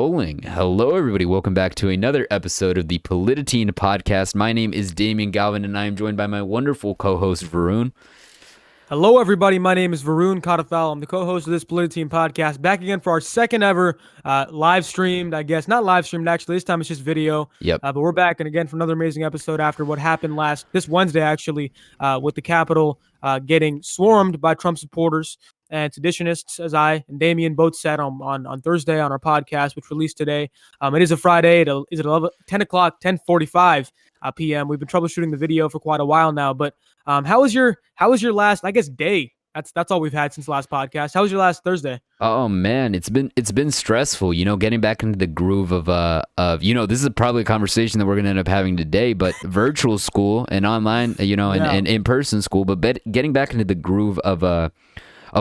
Rolling. Hello, everybody. Welcome back to another episode of the Polititeen podcast. My name is Damian Galvin, and I am joined by my wonderful co-host, Varun. Hello, everybody. My name is Varun Kadathal. I'm the co-host of this Polititeen podcast. Back again for our second ever live streamed, I guess. Not live streamed, actually. This time it's just video. Yep. But we're back, and again, for another amazing episode after what happened this Wednesday, actually, with the Capitol getting swarmed by Trump supporters and seditionists, as I and Damian both said on Thursday on our podcast, which released today. It is a Friday. It is at 10 o'clock, 10:45 p.m. We've been troubleshooting the video for quite a while now. But how was your last, I guess, day? That's all we've had since the last podcast. How was your last Thursday? Oh man, it's been stressful, getting back into the groove of this is probably a conversation that we're gonna end up having today, but virtual school and online, and in-person school, but getting back into the groove of a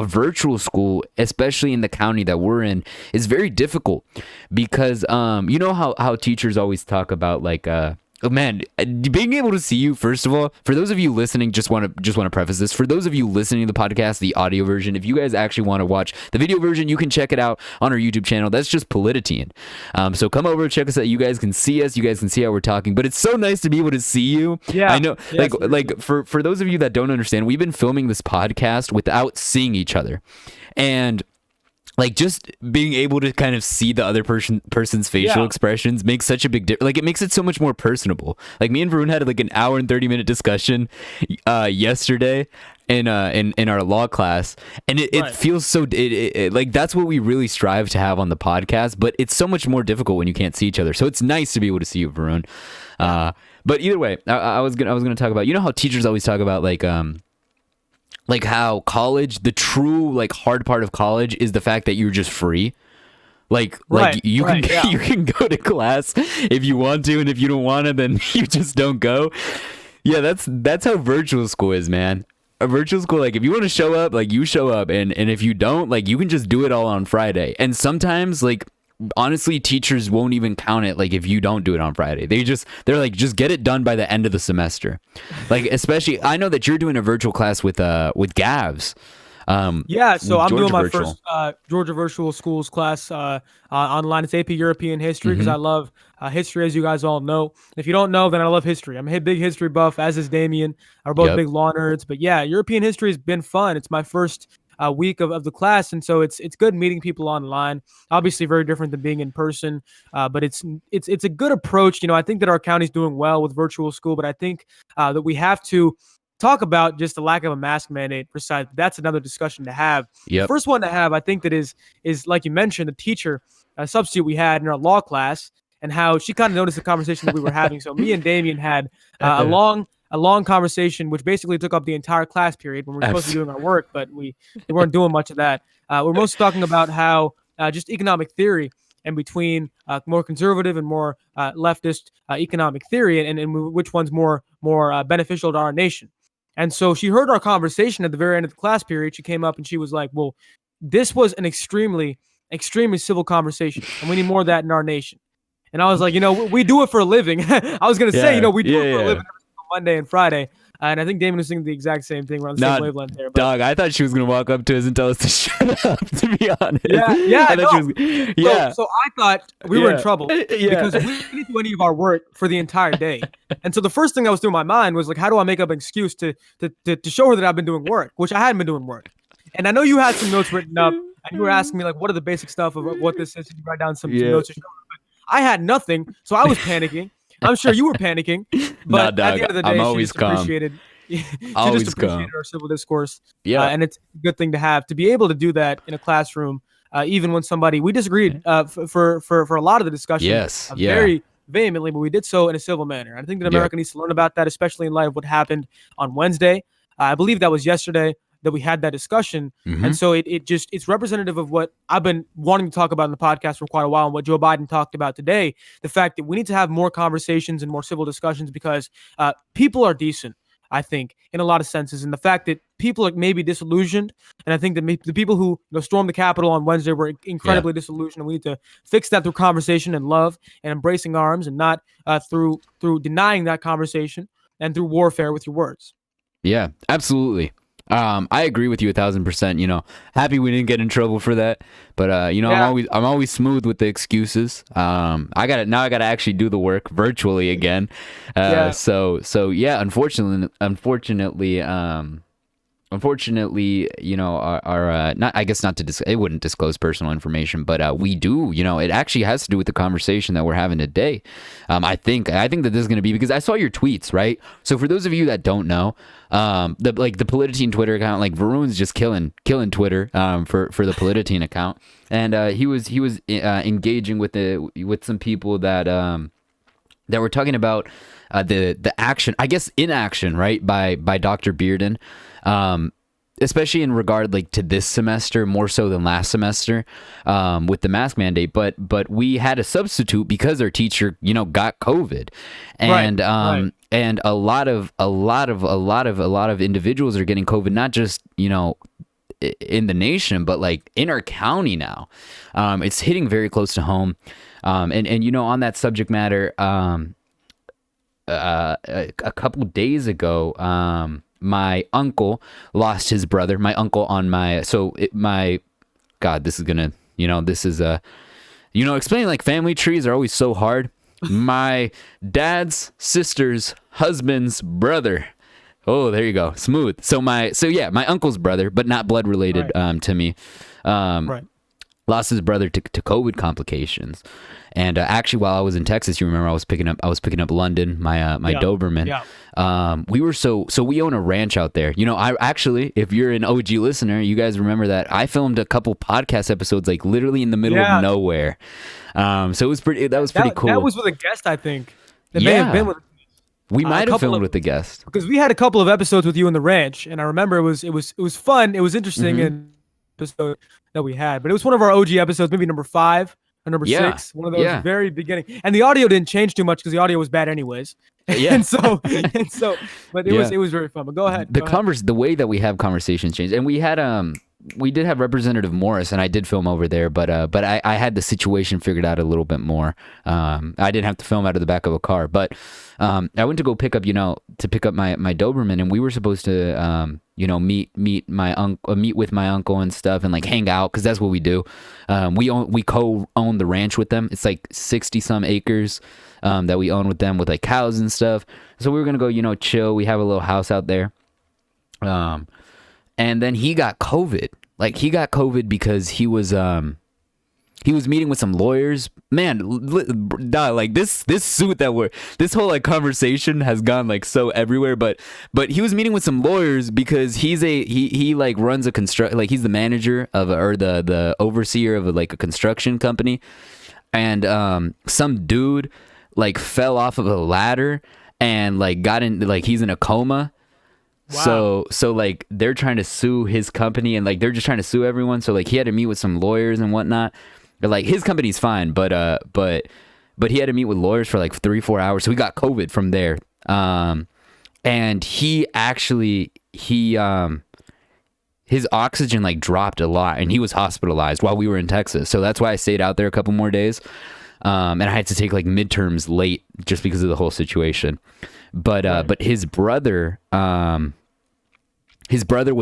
virtual school, especially in the county that we're in, is very difficult because how teachers always talk about being able to see you. First of all, for those of you listening, just want to preface this. For those of you listening to the podcast, the audio version, if you guys actually want to watch the video version, you can check it out on our YouTube channel. That's just Polititeen. So come over, check us out. You guys can see us. You guys can see how we're talking. But it's so nice to be able to see you. Yeah, I know. Yes, for those of you that don't understand, we've been filming this podcast without seeing each other, and just being able to kind of see the other person's facial expressions makes such a big difference. It makes it so much more personable. Me and Varun had an hour and 30-minute discussion yesterday in our law class, and it feels so that's what we really strive to have on the podcast, but it's so much more difficult when you can't see each other. So it's nice to be able to see you, Varun. But either way, I was gonna talk about, how teachers always talk about how college, the true hard part of college is the fact that you're just free. You can go to class if you want to, and if you don't want to, then you just don't go. Yeah, that's how virtual school is, man. A virtual school, if you want to show up, you show up, and if you don't, you can just do it all on Friday. And sometimes honestly, teachers won't even count it if you don't do it on Friday. They're just get it done by the end of the semester. Especially, I know that you're doing a virtual class with Gavs. So I'm doing my first Georgia Virtual Schools class online. It's AP European History because I love history, as you guys all know. If you don't know, then I love history. I'm a big history buff, as is Damian. We're both big law nerds. But yeah, European history has been fun. It's my first week of the class, and so it's good meeting people online. Obviously very different than being in person, but it's a good approach. I think that our county's doing well with virtual school, but I think that we have to talk about just the lack of a mask mandate for sides. That's another discussion to have. The first one to have, I think, that is like you mentioned, the teacher substitute we had in our law class, and how she kind of noticed the conversation that we were having. So me and Damian had a long conversation, which basically took up the entire class period when we were supposed to be doing our work, but we weren't doing much of that. We're mostly talking about how just economic theory, and between more conservative and more leftist economic theory, and which one's more beneficial to our nation. And so she heard our conversation at the very end of the class period. She came up and she was like, well, this was an extremely civil conversation, and we need more of that in our nation. And I was like, we do it for a living. I was going to say, we do it for a living every single Monday and Friday. And I think Damon was thinking the exact same thing. We're on the same wavelength there. But dog, I thought she was going to walk up to us and tell us to shut up, to be honest. So I thought we were in trouble because we didn't do any of our work for the entire day. And so the first thing that was through my mind was how do I make up an excuse to show her that I've been doing work, which I hadn't been doing work. And I know you had some notes written up, and you were asking me what are the basic stuff of what this is. You write down some notes to show her. But I had nothing, so I was panicking. I'm sure you were panicking, but at the end of the day, I'm always calm. Appreciated our civil discourse. And it's a good thing to be able to do that in a classroom, even when we disagreed for a lot of the discussion. Very vehemently, but we did so in a civil manner. I think that America needs to learn about that, especially in light of what happened on Wednesday. I believe that was yesterday that we had that discussion. And so it's representative of what I've been wanting to talk about in the podcast for quite a while, and what Joe Biden talked about today, the fact that we need to have more conversations and more civil discussions because people are decent, I think, in a lot of senses. And the fact that people are maybe disillusioned, and I think that the people who stormed the Capitol on Wednesday were incredibly disillusioned, and we need to fix that through conversation and love and embracing arms, and not through denying that conversation and through warfare with your words. Yeah, absolutely. I agree with you 1,000%. You know, happy we didn't get in trouble for that. But you know, Yeah. I'm always smooth with the excuses. I gotta actually do the work virtually again. Yeah. So yeah, unfortunately, you know, our not, I guess not to it wouldn't disclose personal information, but we do, you know, it actually has to do with the conversation that we're having today. I think that this is going to be, because I saw your tweets, right? So for those of you that don't know, the Polititeen Twitter account, like Varun's just killing Twitter, for the Polititeen account, and he was engaging with some people that were talking about the action, I guess, inaction, right, by Dr. Bearden, especially in regard like to this semester more so than last semester, with the mask mandate. But we had a substitute because our teacher, you know, got COVID, and right. and a lot of individuals are getting COVID, not just, you know, in the nation, but like in our county now. It's hitting very close to home, and you know, on that subject matter, a couple days ago, my uncle lost his brother. My uncle on my God, this is gonna, you know, this is you know, explaining like family trees are always so hard. My dad's sister's husband's brother. Oh, there you go, smooth. So my uncle's brother, but not blood related, Right. to me. Right. Lost his brother to COVID complications. And actually, while I was in Texas, you remember I was picking up London, my Yeah. Doberman. Yeah. We were so we own a ranch out there. You know, I actually, if you're an OG listener, you guys remember that I filmed a couple podcast episodes like literally in the middle of nowhere. So it was pretty. That was pretty cool. That was with a guest, I think. It may have been with. We might have filmed with the guest, because we had a couple of episodes with you in the ranch, and I remember it was fun. It was interesting, Mm-hmm. and episode that we had, but it was one of our OG episodes, maybe number 5 or number 6, one of those very beginning. And the audio didn't change too much because the audio was bad anyways. Yeah. and so, but it was very fun. But go ahead. The way that we have conversations changed, and we did have Representative Morris, and I did film over there, but I had the situation figured out a little bit more. I didn't have to film out of the back of a car, but I went to go pick up my Doberman, and we were supposed to meet with my uncle and stuff, and like hang out, because that's what we do. We co-own the ranch with them. It's like 60 some acres that we own with them, with like cows and stuff. So we were gonna go chill. We have a little house out there. And then he got COVID. Like, he got COVID because he was meeting with some lawyers. Man, like this suit this whole like conversation has gone like so everywhere. But he was meeting with some lawyers because he like runs a like he's the manager of or the overseer of like a construction company, and some dude like fell off of a ladder and like got in, like he's in a coma. Wow. So like they're trying to sue his company, and like they're just trying to sue everyone. So like he had to meet with some lawyers and whatnot. But like his company's fine, but he had to meet with lawyers for like 3-4 hours. So he got COVID from there. And he actually his oxygen like dropped a lot, and he was hospitalized while we were in Texas. So that's why I stayed out there a couple more days. And I had to take like midterms late just because of the whole situation. But his brother was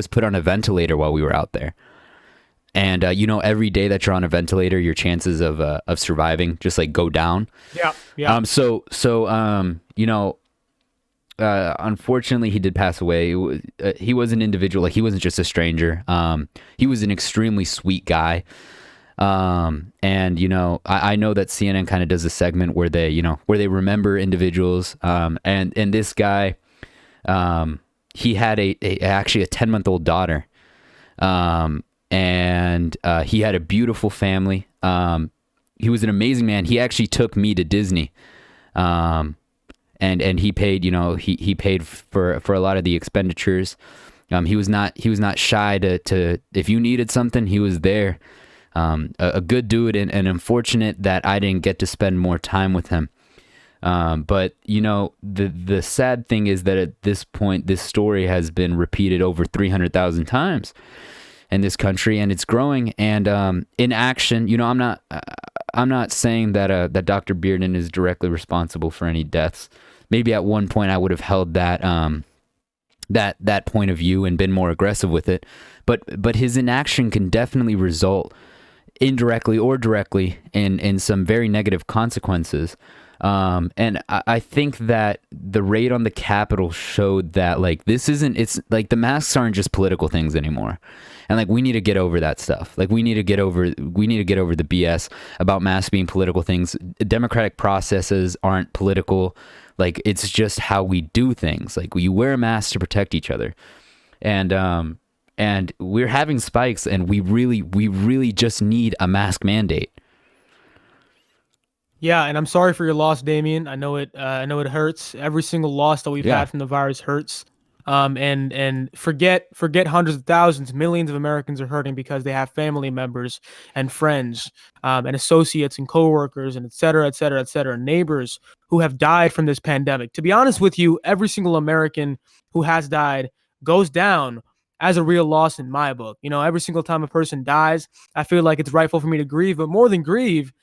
put on a ventilator while we were out there. And every day that you're on a ventilator, your chances of surviving just like go down. Yeah. Unfortunately, he did pass away. He was an individual, like he wasn't just a stranger. He was an extremely sweet guy. And I know that CNN kind of does a segment where they remember individuals. And this guy, he had actually a 10-month-old daughter. And he had a beautiful family. He was an amazing man. He actually took me to Disney. And he paid, he paid for a lot of the expenditures. He was not shy to if you needed something, he was there. A good dude, and unfortunate that I didn't get to spend more time with him. But the sad thing is that at this point, this story has been repeated over 300,000 times in this country, and it's growing. And in action, I'm not saying that Dr. Bearden is directly responsible for any deaths. Maybe at one point I would have held that that point of view and been more aggressive with it. But his inaction can definitely result indirectly or directly in some very negative consequences. And I think that the raid on the Capitol showed that, like, it's like the masks aren't just political things anymore. And like, we need to get over that stuff. Like, we need to get over the BS about masks being political things. Democratic processes aren't political. Like, it's just how we do things. Like, you wear a mask to protect each other. And we're having spikes, and we really just need a mask mandate. Yeah, and I'm sorry for your loss, Damien. I know it hurts. Every single loss that we've had from the virus hurts. And forget hundreds of thousands, millions of Americans are hurting because they have family members and friends, and associates and coworkers and et cetera, neighbors who have died from this pandemic. To be honest with you, every single American who has died goes down as a real loss in my book. You know, every single time a person dies, I feel like it's rightful for me to grieve, but more than grieve,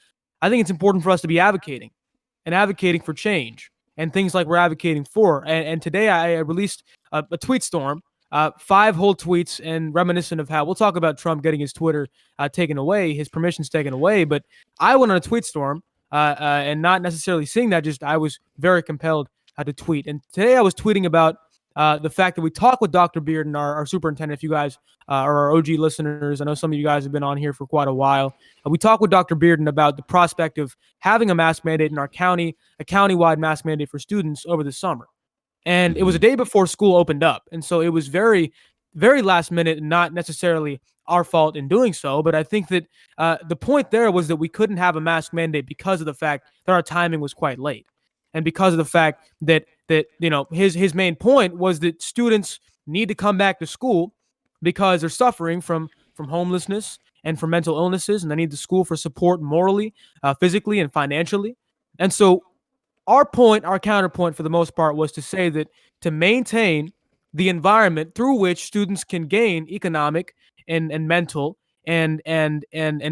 I think it's important for us to be advocating for change and things like we're advocating for. And today I released a tweet storm, 5 whole tweets, and reminiscent of how we'll talk about Trump getting his Twitter taken away, his permissions taken away. But I went on a tweet storm and not necessarily seeing that, just I was very compelled to tweet. And today I was tweeting about the fact that we talked with Dr. Bearden, our superintendent. If you guys are our OG listeners, I know some of you guys have been on here for quite a while. We talked with Dr. Bearden about the prospect of having a mask mandate in our county, a countywide mask mandate for students over the summer. And it was a day before school opened up. And so it was very, very last minute, and not necessarily our fault in doing so. But I think that the point there was that we couldn't have a mask mandate because of the fact that our timing was quite late. And because of the fact that you know, his main point was that students need to come back to school because they're suffering from homelessness and from mental illnesses, and they need the school for support morally, physically, and financially. And so our counterpoint for the most part was to say that to maintain the environment through which students can gain economic and mental and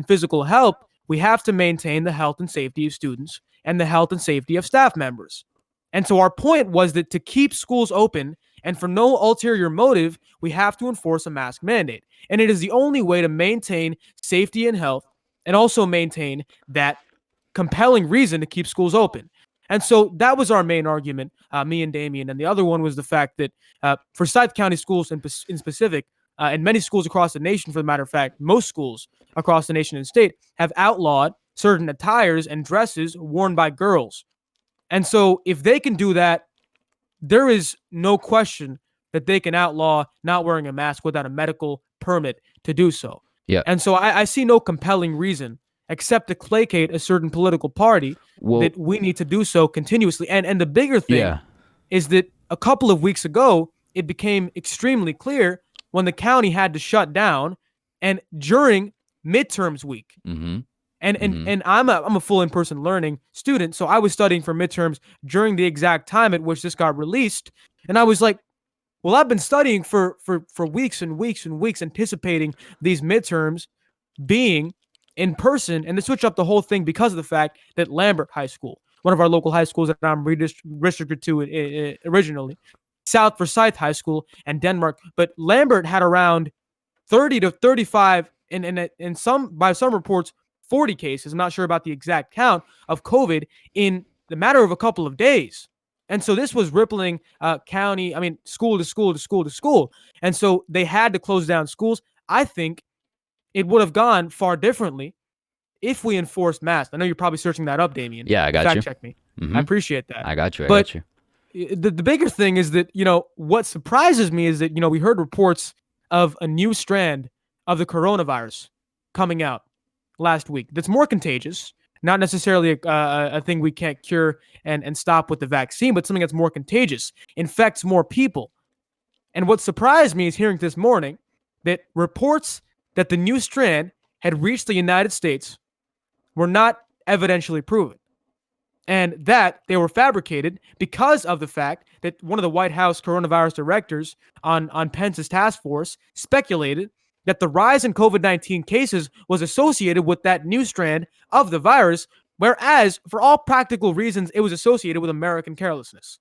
physical help, we have to maintain the health and safety of students and the health and safety of staff members. And so our point was that to keep schools open and for no ulterior motive, we have to enforce a mask mandate. And it is the only way to maintain safety and health and also maintain that compelling reason to keep schools open. And so that was our main argument, me and Damien. And the other one was the fact that for Forsyth County schools in specific, and many schools across the nation, for the matter of fact, most schools across the nation and state have outlawed certain attires and dresses worn by girls. And so if they can do that, there is no question that they can outlaw not wearing a mask without a medical permit to do so. Yeah. And so I see no compelling reason except to placate a certain political party that we need to do so continuously. And the bigger thing is that a couple of weeks ago, it became extremely clear when the county had to shut down and during midterms week. Mm-hmm. And I'm a full in-person learning student, so I was studying for midterms during the exact time at which this got released. And I was like, well, I've been studying for weeks and weeks and weeks, anticipating these midterms being in person, and to switch up the whole thing because of the fact that Lambert High School, one of our local high schools that I'm redistricted to originally, South Forsyth High School, and Denmark, but Lambert had around 30 to 35, and some, by some reports, 40 cases, I'm not sure about the exact count, of COVID in the matter of a couple of days. And so this was rippling school to school to school to school. And so they had to close down schools. I think it would have gone far differently if we enforced masks. I know you're probably searching that up, Damien. Yeah, I got you. Fact check me. Mm-hmm. I appreciate that. I got you. The bigger thing is that, you know, what surprises me is that, you know, we heard reports of a new strand of the coronavirus coming out last week that's more contagious, not necessarily a thing we can't cure and stop with the vaccine, but something that's more contagious, infects more people. And what surprised me is hearing this morning that reports that the new strand had reached the United States were not evidentially proven, and that they were fabricated because of the fact that one of the White House coronavirus directors on Pence's task force speculated that the rise in COVID-19 cases was associated with that new strand of the virus, whereas for all practical reasons, it was associated with American carelessness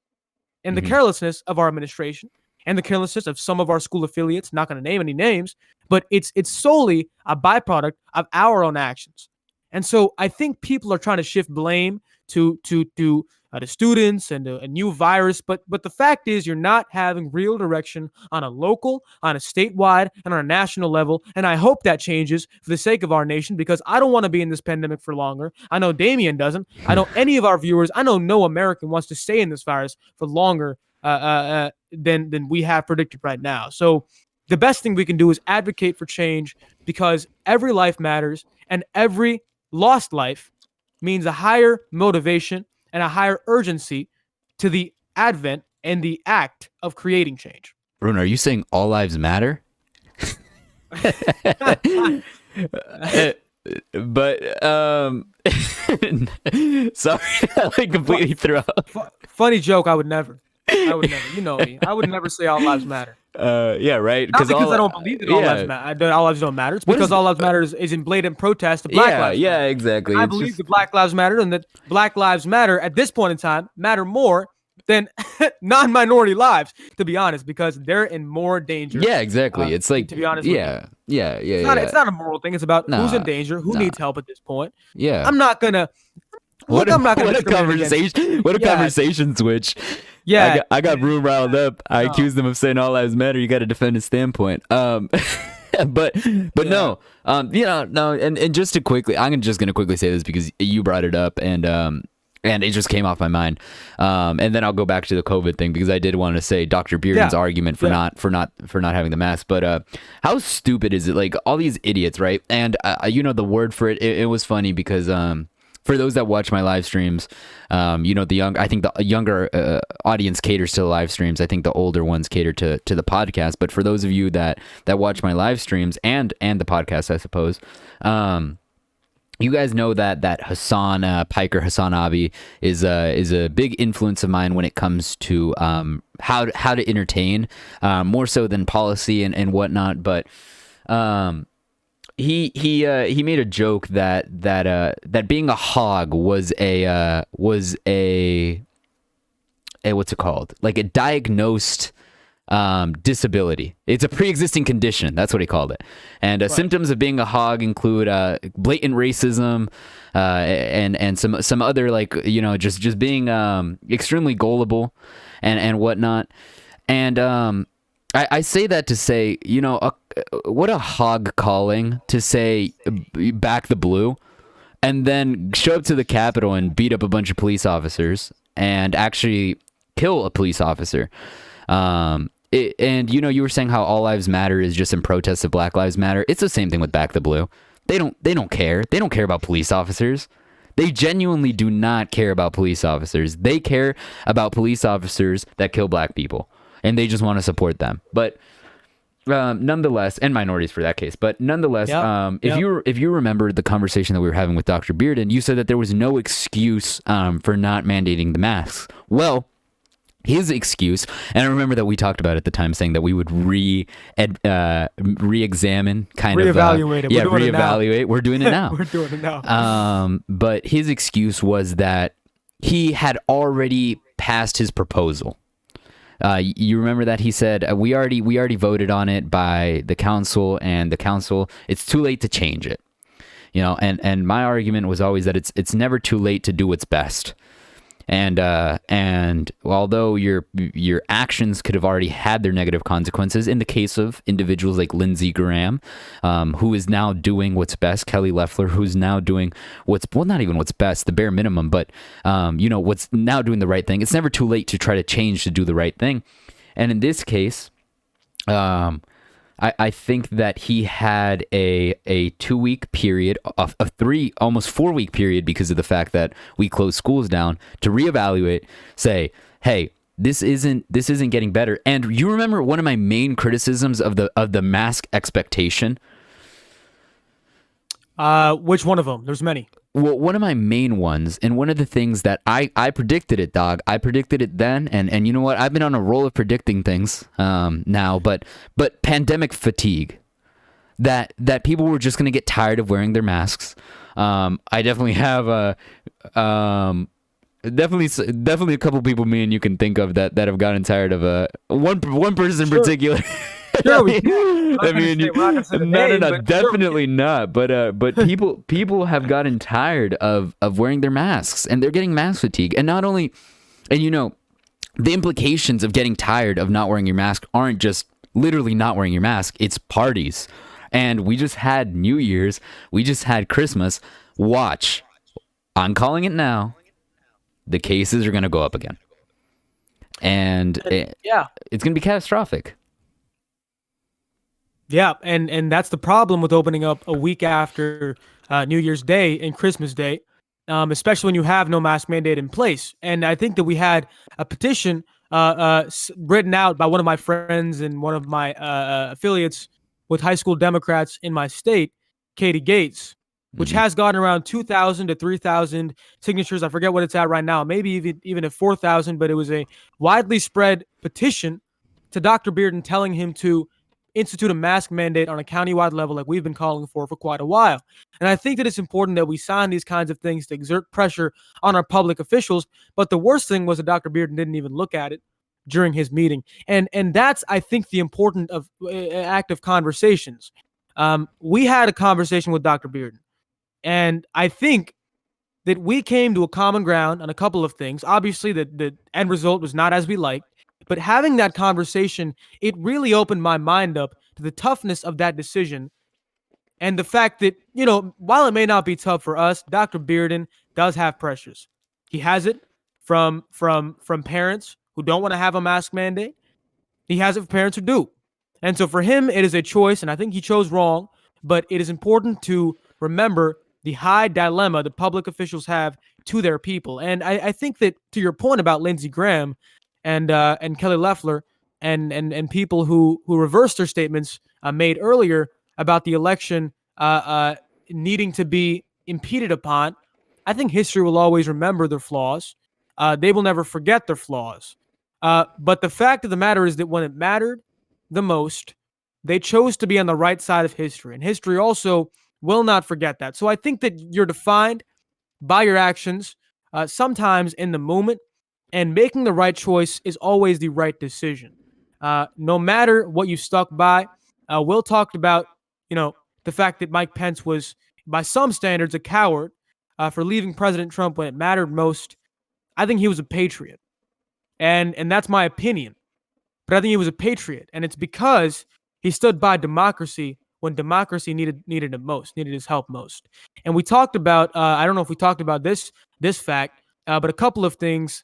and the carelessness of our administration and the carelessness of some of our school affiliates, not going to name any names, but it's solely a byproduct of our own actions. And so I think people are trying to shift blame to the students and a new virus, but the fact is you're not having real direction on a local, on a statewide, and on a national level. And I hope that changes for the sake of our nation, because I don't want to be in this pandemic for longer. I know Damien doesn't. I know any of our viewers. I know no American wants to stay in this virus for longer than we have predicted right now. So the best thing we can do is advocate for change, because every life matters, and every lost life means a higher motivation and a higher urgency to the advent and the act of creating change. Bruno, are you saying all lives matter? But sorry, I completely threw up. Funny joke. I would never. You know me. I would never say all lives matter. Yeah, right. Not because I don't believe that all lives matter. All lives don't matter. It's because all lives matter is in blatant protest of Black lives matter. Yeah, exactly. I believe that Black lives matter, and that Black lives matter at this point in time matter more than non-minority lives, to be honest, because they're in more danger. Yeah, exactly. It's like, to be honest. Yeah. It's not a moral thing. It's about who's in danger, who needs help at this point. Yeah. I'm not gonna. What a conversation! What a conversation switch. Yeah, I got Broom riled up. I accused him of saying all lives matter. You got to defend his standpoint. But no. No. And just to quickly, I'm just gonna quickly say this because you brought it up, and it just came off my mind. And then I'll go back to the COVID thing, because I did want to say Dr. Bearden's argument for not having the mask. But how stupid is it? Like, all these idiots, right? And the word for it was funny because for those that watch my live streams, I think the younger audience caters to the live streams. I think the older ones cater to the podcast. But for those of you that watch my live streams and the podcast, I suppose, you guys know that Hassan Abi is a big influence of mine when it comes to how to entertain, more so than policy and whatnot. But he made a joke that being a hog was a what's it called? Like a diagnosed disability. It's a pre-existing condition. That's what he called it. And symptoms of being a hog include blatant racism, and some other, like, just being extremely gullible and whatnot. And I say that to say, what a hog calling to say back the blue, and then show up to the Capitol and beat up a bunch of police officers and actually kill a police officer. And you were saying how all lives matter is just in protest of Black Lives Matter. It's the same thing with back the blue. They don't care. They don't care about police officers. They genuinely do not care about police officers. They care about police officers that kill Black people, and they just want to support them. But nonetheless, and minorities for that case, but nonetheless, if you remember the conversation that we were having with Dr. Bearden, you said that there was no excuse for not mandating the masks. Well, his excuse, and I remember that we talked about it at the time, saying that we would re-examine, reevaluate it. Reevaluate. We're doing it now. We're doing it now. But his excuse was that he had already passed his proposal. You remember that he said we already voted on it by the council, and the council, it's too late to change it. And my argument was always that it's never too late to do what's best. And although your actions could have already had their negative consequences, in the case of individuals like Lindsey Graham, who is now doing what's best, Kelly Loeffler, who's now doing not even what's best, the bare minimum, but what's now doing the right thing. It's never too late to try to change, to do the right thing. And in this case, I think that he had a 2-week period, a 4-week period, because of the fact that we closed schools down, to reevaluate, say, hey, this isn't getting better. And you remember one of my main criticisms of the mask expectation? Which one of them? There's many. Well, one of my main ones, and one of the things that I predicted it, dog. I predicted it then, and you know what? I've been on a roll of predicting things now, but pandemic fatigue. That people were just going to get tired of wearing their masks. I definitely have Definitely a couple people me and you can think of that have gotten tired of one person in particular. Sure, we can. I mean, no, definitely not. But people have gotten tired of wearing their masks, and they're getting mask fatigue. And not only, and the implications of getting tired of not wearing your mask aren't just literally not wearing your mask. It's parties, and we just had New Year's, we just had Christmas. Watch, I'm calling it now. The cases are going to go up again, and it's going to be catastrophic. Yeah, and that's the problem with opening up a week after New Year's Day and Christmas Day, especially when you have no mask mandate in place. And I think that we had a petition written out by one of my friends and one of my affiliates with high school Democrats in my state, Katie Gates, which has gotten around 2,000 to 3,000 signatures. I forget what it's at right now, maybe even at 4,000, but it was a widely spread petition to Dr. Bearden telling him to institute a mask mandate on a countywide level like we've been calling for quite a while. And I think that it's important that we sign these kinds of things to exert pressure on our public officials. But the worst thing was that Dr. Bearden didn't even look at it during his meeting. And that's, I think, the important act of conversations. We had a conversation with Dr. Bearden, and I think that we came to a common ground on a couple of things. Obviously, the end result was not as we liked. But having that conversation, it really opened my mind up to the toughness of that decision and the fact that, while it may not be tough for us, Dr. Bearden does have pressures. He has it from parents who don't want to have a mask mandate. He has it from parents who do. And so for him, it is a choice, and I think he chose wrong, but it is important to remember the high dilemma the public officials have to their people. And I think that, to your point about Lindsey Graham, and Kelly Loeffler and people who reversed their statements made earlier about the election needing to be impeded upon, I think history will always remember their flaws. They will never forget their flaws. But the fact of the matter is that when it mattered the most, they chose to be on the right side of history. And history also will not forget that. So I think that you're defined by your actions, sometimes in the moment. And making the right choice is always the right decision. No matter what you stuck by, Will talked about, the fact that Mike Pence was, by some standards, a coward for leaving President Trump when it mattered most. I think he was a patriot. And that's my opinion. But I think he was a patriot. And it's because he stood by democracy when democracy needed him most, needed his help most. And we talked about, I don't know if we talked about this fact, but a couple of things.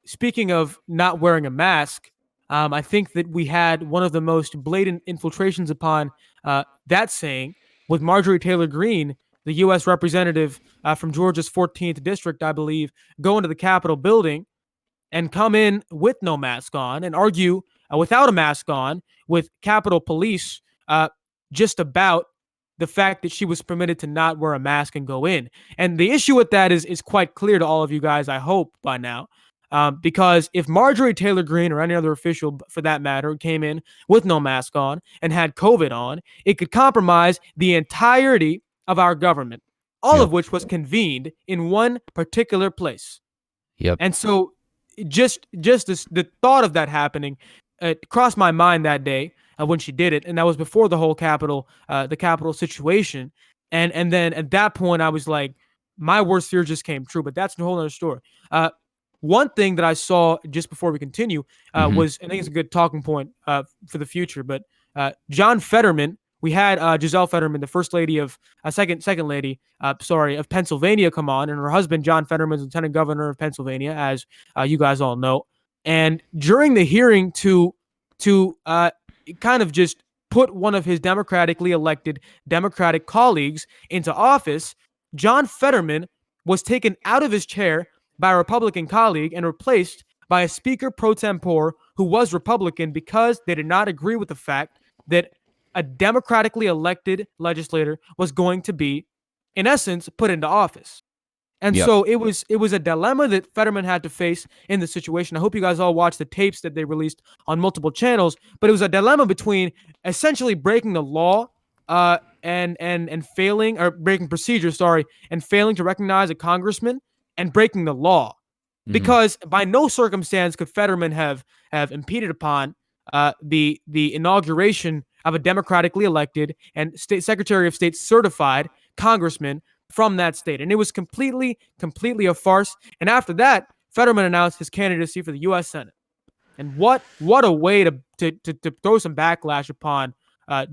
Speaking of not wearing a mask, I think that we had one of the most blatant infiltrations upon that saying with Marjorie Taylor Greene, the U.S. representative from Georgia's 14th district, I believe, go into the Capitol building and come in with no mask on and argue without a mask on with Capitol Police just about the fact that she was permitted to not wear a mask and go in. And the issue with that is quite clear to all of you guys, I hope, by now. Because if Marjorie Taylor Greene or any other official, for that matter, came in with no mask on and had COVID on, it could compromise the entirety of our government, all of which was convened in one particular place. Yep. And so just the thought of that happening crossed my mind that day when she did it, and that was before the whole Capitol situation. And then at that point, I was like, my worst fear just came true. But that's a whole other story. One thing that I saw just before we continue was, I think it's a good talking point for the future, but John Fetterman, we had Giselle Fetterman, the first lady of, second lady, of Pennsylvania come on, and her husband, John Fetterman, is lieutenant governor of Pennsylvania, as you guys all know. And during the hearing to kind of just put one of his democratically elected Democratic colleagues into office, John Fetterman was taken out of his chair by a Republican colleague and replaced by a speaker pro tempore who was Republican because they did not agree with the fact that a democratically elected legislator was going to be, in essence, put into office. And so it was a dilemma that Fetterman had to face in the situation. I hope you guys all watched the tapes that they released on multiple channels, but it was a dilemma between essentially breaking the law and failing, or breaking procedure, and failing to recognize a congressman, and breaking the law. because by no circumstance could Fetterman have impeded upon the inauguration of a democratically elected and Secretary of State certified congressman from that state. And it was completely a farce. And after that, Fetterman announced his candidacy for the U.S. Senate. And what a way to throw some backlash upon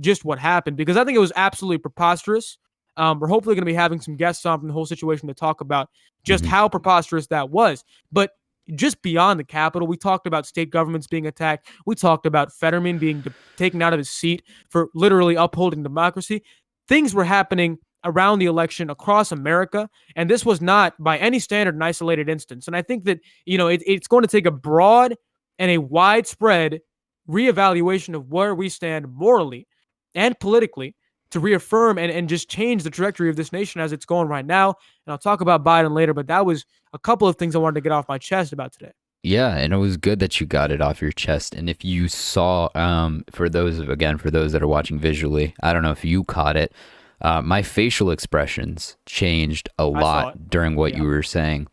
just what happened, because I think it was absolutely preposterous. We're hopefully going to be having some guests on from the whole situation to talk about just how preposterous that was. But just beyond the Capitol, we talked about state governments being attacked. We talked about Fetterman being taken out of his seat for literally upholding democracy. Things were happening around the election across America, and this was not by any standard an isolated instance. And I think that, it's going to take a broad and a widespread reevaluation of where we stand morally and politically to reaffirm and just change the trajectory of this nation as it's going right now. And I'll talk about Biden later, but that was a couple of things I wanted to get off my chest about today. Yeah, and it was good that you got it off your chest. And if you saw, for those that are watching visually, I don't know if you caught it, my facial expressions changed a lot during what you were saying.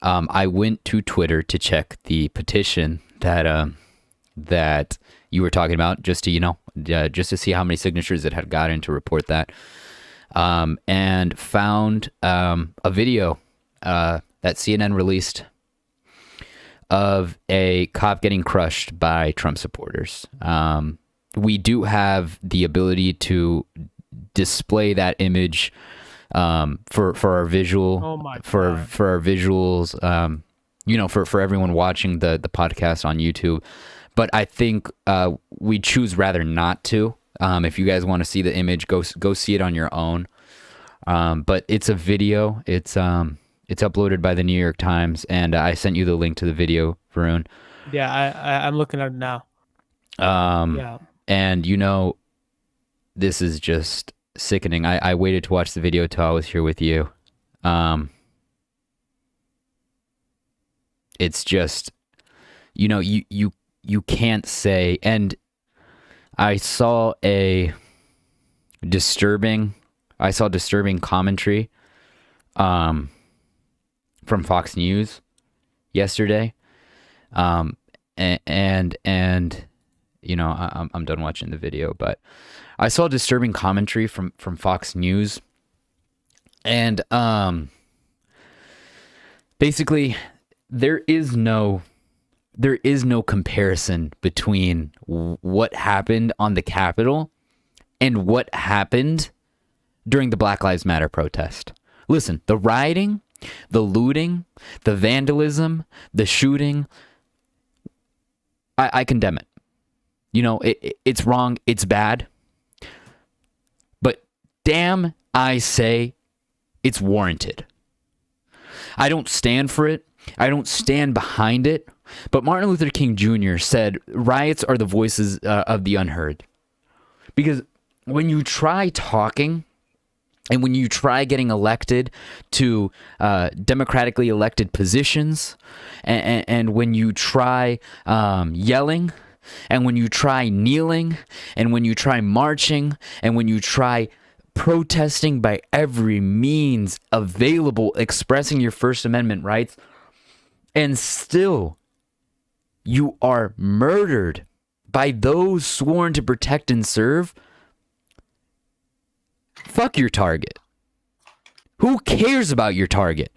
I went to Twitter to check the petition that you were talking about, just to see how many signatures it had gotten to report that, and found a video that CNN released of a cop getting crushed by Trump supporters. We do have the ability to display that image for our visual, for our visuals, for everyone watching the podcast on YouTube. But I think we choose rather not to. If you guys want to see the image, go see it on your own. But it's a video. It's uploaded by the New York Times, and I sent you the link to the video, Varun. Yeah, I'm looking at it now. And this is just sickening. I waited to watch the video till I was here with you. It's just, you can't say, and I saw disturbing commentary from Fox News yesterday. I'm done watching the video, but I saw disturbing commentary from Fox News, and basically there is no comparison between what happened on the Capitol and what happened during the Black Lives Matter protest. Listen, the rioting, the looting, the vandalism, the shooting, I condemn it. It's wrong, it's bad. But damn, I say it's warranted. I don't stand for it. I don't stand behind it. But Martin Luther King Jr. said riots are the voices of the unheard. Because when you try talking and when you try getting elected to democratically elected positions, and when you try yelling, and when you try kneeling, and when you try marching, and when you try protesting by every means available, expressing your First Amendment rights, and still you are murdered by those sworn to protect and serve, fuck your target. Who cares about your target?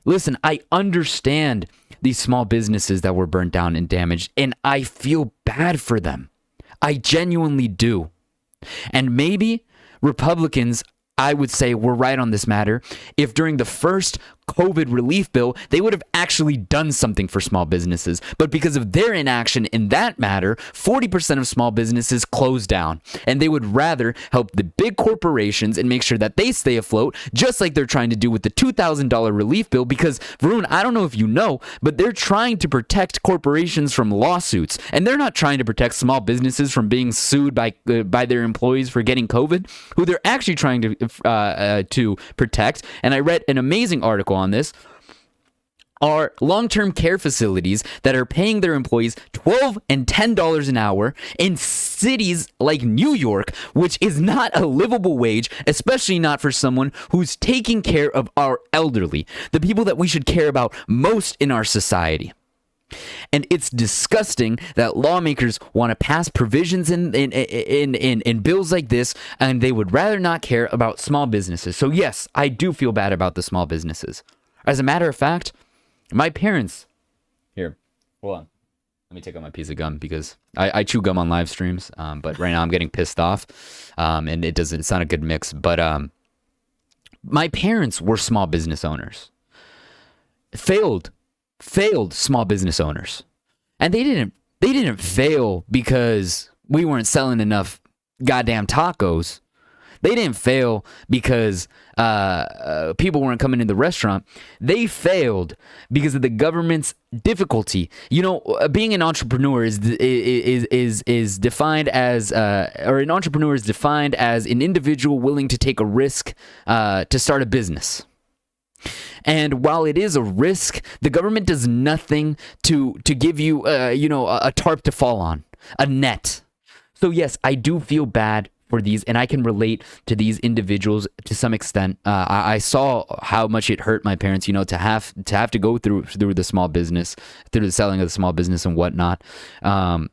Listen, I understand these small businesses that were burnt down and damaged, and I feel bad for them. I genuinely do. And maybe Republicans, I would say, were right on this matter if during the first COVID relief bill, they would have actually done something for small businesses. But because of their inaction in that matter, 40% of small businesses closed down. And they would rather help the big corporations and make sure that they stay afloat, just like they're trying to do with the $2,000 relief bill. Because, Varun, I don't know if you know, but they're trying to protect corporations from lawsuits. And they're not trying to protect small businesses from being sued by their employees for getting COVID, who they're actually trying to protect. And I read an amazing article on this, are long-term care facilities that are paying their employees $12 and $10 an hour in cities like New York, which is not a livable wage, especially not for someone who's taking care of our elderly, the people that we should care about most in our society. And it's disgusting that lawmakers want to pass provisions in bills like this, and they would rather not care about small businesses. So yes, I do feel bad about the small businesses. As a matter of fact, my parents... Here, hold on. Let me take out my piece of gum because I chew gum on live streams, but right now I'm getting pissed off, and it's not a good mix. But my parents were small business owners. Failed small business owners. And they didn't fail because we weren't selling enough goddamn tacos. They didn't fail because people weren't coming in the restaurant. They failed because of the government's difficulty. You know, being an entrepreneur is defined as, or an entrepreneur is defined as an individual willing to take a risk to start a business. And while it is a risk, the government does nothing to give you, a tarp to fall on, a net. So yes, I do feel bad for these, and I can relate to these individuals to some extent. I saw how much it hurt my parents, to have to go through the small business, through the selling of the small business and whatnot. And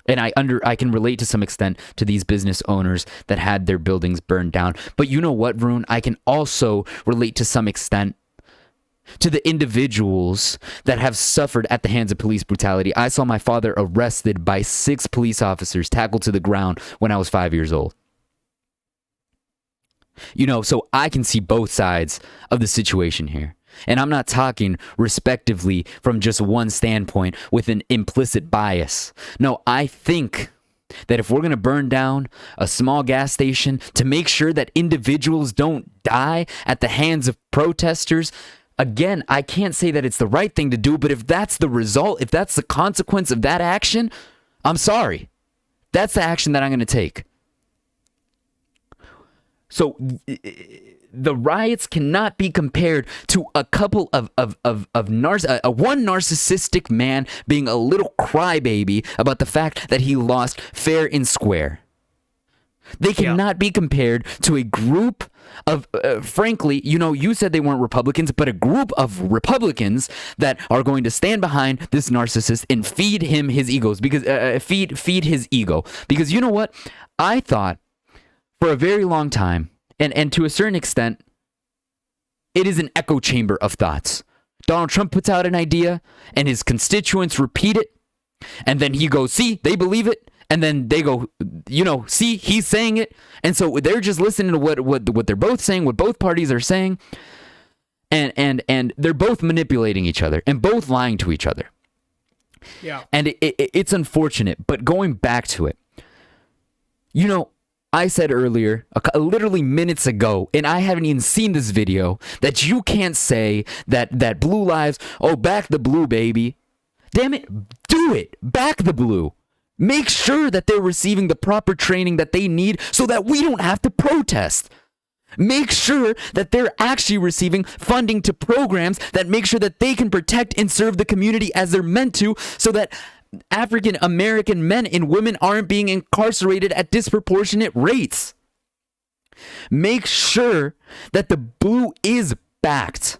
I can relate to some extent to these business owners that had their buildings burned down. But you know what, Varun? I can also relate to some extent to the individuals that have suffered at the hands of police brutality. I saw my father arrested by 6 police officers, tackled to the ground when I was 5 years old. So I can see both sides of the situation here. And I'm not talking respectively from just one standpoint with an implicit bias. No, I think that if we're going to burn down a small gas station to make sure that individuals don't die at the hands of protesters, again, I can't say that it's the right thing to do, but if that's the result, if that's the consequence of that action, I'm sorry. That's the action that I'm going to take. So the riots cannot be compared to a couple of one narcissistic man being a little crybaby about the fact that he lost fair and square. They cannot be compared to a group of, frankly, you said they weren't Republicans, but a group of Republicans that are going to stand behind this narcissist and feed him his egos, because feed his ego. Because you know what? I thought for a very long time, and to a certain extent, it is an echo chamber of thoughts. Donald Trump puts out an idea, and his constituents repeat it, and then he goes, see, they believe it. And then they go, see, he's saying it. And so they're just listening to what they're both saying, what both parties are saying. And they're both manipulating each other and both lying to each other. Yeah. And it's unfortunate. But going back to it, I said earlier, literally minutes ago, and I haven't even seen this video, that you can't say that blue lives, back the blue, baby. Damn it, do it. Back the blue. Make sure that they're receiving the proper training that they need so that we don't have to protest. Make sure that they're actually receiving funding to programs that make sure that they can protect and serve the community as they're meant to, so that African American men and women aren't being incarcerated at disproportionate rates. Make sure that the blue is backed.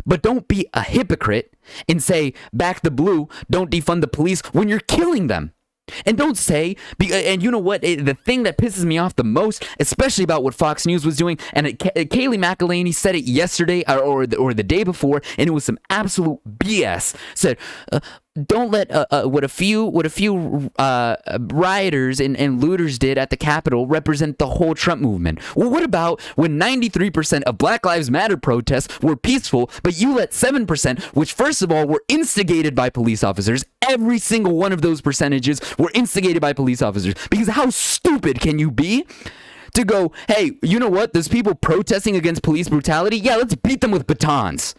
But don't be a hypocrite and say, back the blue, don't defund the police when you're killing them. And don't say, and you know what, the thing that pisses me off the most, especially about what Fox News was doing, and Kayleigh McElhaney said it yesterday or the day before, and it was some absolute BS, said, don't let what a few rioters and looters did at the Capitol represent the whole Trump movement. Well, what about when 93% of Black Lives Matter protests were peaceful, but you let 7%, which first of all were instigated by police officers, every single one of those percentages were instigated by police officers. Because how stupid can you be to go, hey, you know what, there's people protesting against police brutality? Yeah, let's beat them with batons.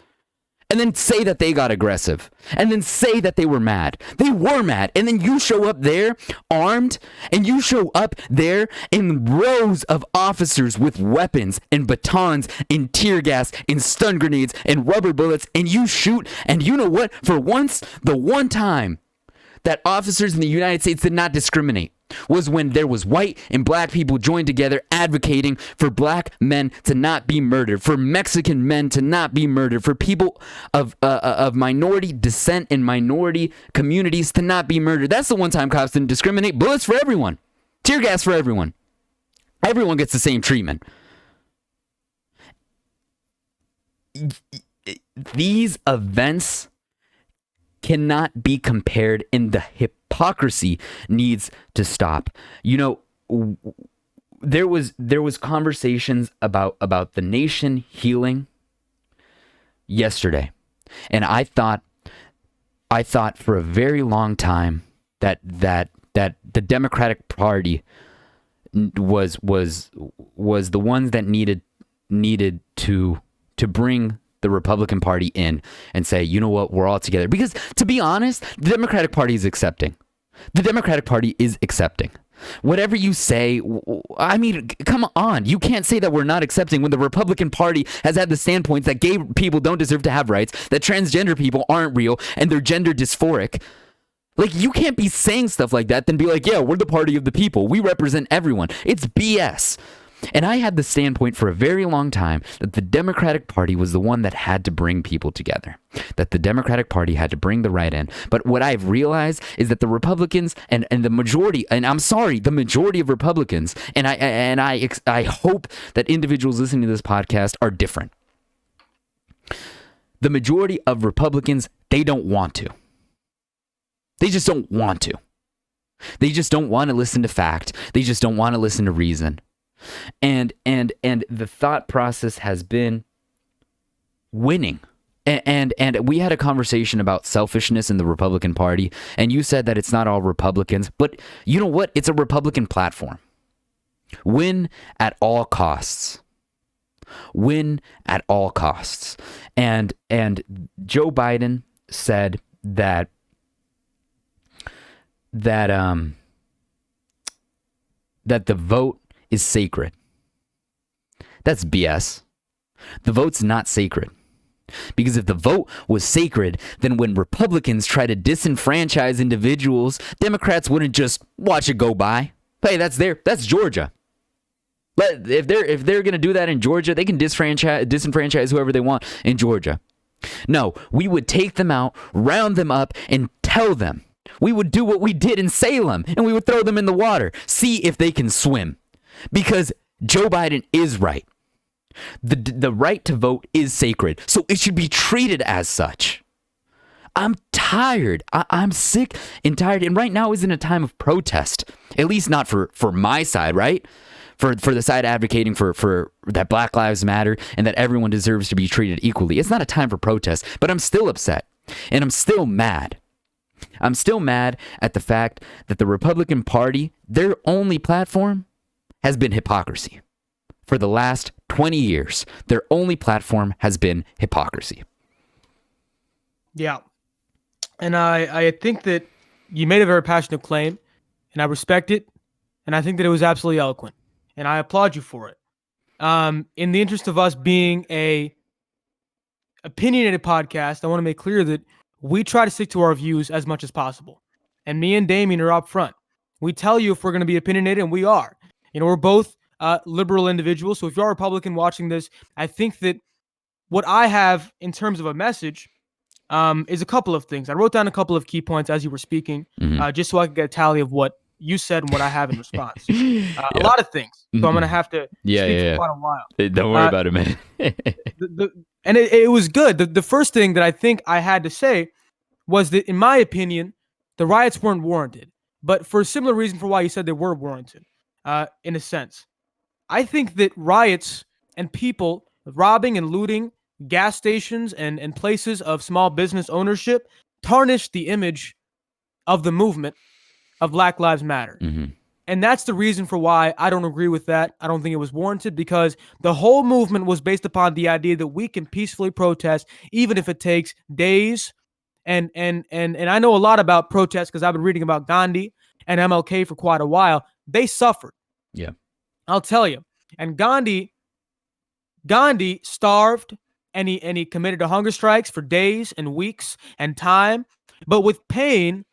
and then say that they got aggressive, and then say that they were mad. They were mad, and then you show up there armed, and you show up there in rows of officers with weapons and batons and tear gas and stun grenades and rubber bullets, and you shoot. And you know what? For once, the one time that officers in the United States did not discriminate was when there was white and black people joined together advocating for black men to not be murdered, for Mexican men to not be murdered, for people of minority descent and minority communities to not be murdered. That's the one time cops didn't discriminate. Bullets for everyone. Tear gas for everyone. Everyone gets the same treatment. These events cannot be compared, and the hypocrisy needs to stop. You know, there was conversations about the nation healing yesterday, and I thought for a very long time that the Democratic Party was the ones that needed to bring the Republican Party in and say, you know what, we're all together. Because to be honest, the Democratic Party is accepting. The Democratic Party is accepting. Whatever you say, I mean, come on. You can't say that we're not accepting when the Republican Party has had the standpoints that gay people don't deserve to have rights, that transgender people aren't real, and they're gender dysphoric. Like, you can't be saying stuff like that, then be like, yeah, we're the party of the people. We represent everyone. It's BS. And I had the standpoint for a very long time that the Democratic Party was the one that had to bring people together, that the Democratic Party had to bring the right in. But what I've realized is that the Republicans and the majority, and I'm sorry, the majority of Republicans, and I hope that individuals listening to this podcast are different. The majority of Republicans, they don't want to. They just don't want to. They just don't want to listen to fact. They just don't want to listen to reason. And the thought process has been winning. And we had a conversation about selfishness in the Republican Party, and you said that it's not all Republicans, but you know what? It's a Republican platform. Win at all costs. Win at all costs. And Joe Biden said that the vote is sacred. That's BS. The vote's not sacred. Because if the vote was sacred, then when Republicans try to disenfranchise individuals, Democrats wouldn't just watch it go by. Hey, that's Georgia. If they're going to do that in Georgia, they can disenfranchise whoever they want in Georgia. No, we would take them out, round them up, and tell them. We would do what we did in Salem, and we would throw them in the water, see if they can swim. Because Joe Biden is right. The right to vote is sacred, so it should be treated as such. I'm tired. I'm sick and tired. And right now isn't a time of protest, at least not for my side, right? For the side advocating for that Black Lives Matter and that everyone deserves to be treated equally. It's not a time for protest, but I'm still upset and I'm still mad. I'm still mad at the fact that the Republican Party, their only platform has been hypocrisy. For the last 20 years, their only platform has been hypocrisy. Yeah. And I think that you made a very passionate claim, and I respect it, and I think that it was absolutely eloquent, and I applaud you for it. In the interest of us being a opinionated podcast, I want to make clear that we try to stick to our views as much as possible. And me and Damien are up front. We tell you if we're going to be opinionated, and we are. You know, we're both liberal individuals. So if you're a Republican watching this, I think that what I have in terms of a message is a couple of things. I wrote down a couple of key points as you were speaking, just so I could get a tally of what you said and what I have in response. A lot of things. So I'm going to have to speak for quite a while. Don't worry about it, man. And it was good. The first thing that I think I had to say was that, in my opinion, the riots weren't warranted. But for a similar reason for why you said they were warranted, in a sense. I think that riots and people robbing and looting gas stations and places of small business ownership tarnish the image of the movement of Black Lives Matter. And that's the reason for why I don't agree with that. I don't think it was warranted, because the whole movement was based upon the idea that we can peacefully protest, even if it takes days. And I know a lot about protests because I've been reading about Gandhi and MLK for quite a while. They suffered. Yeah. I'll tell you. And Gandhi starved, and he committed to hunger strikes for days and weeks and time. But with pain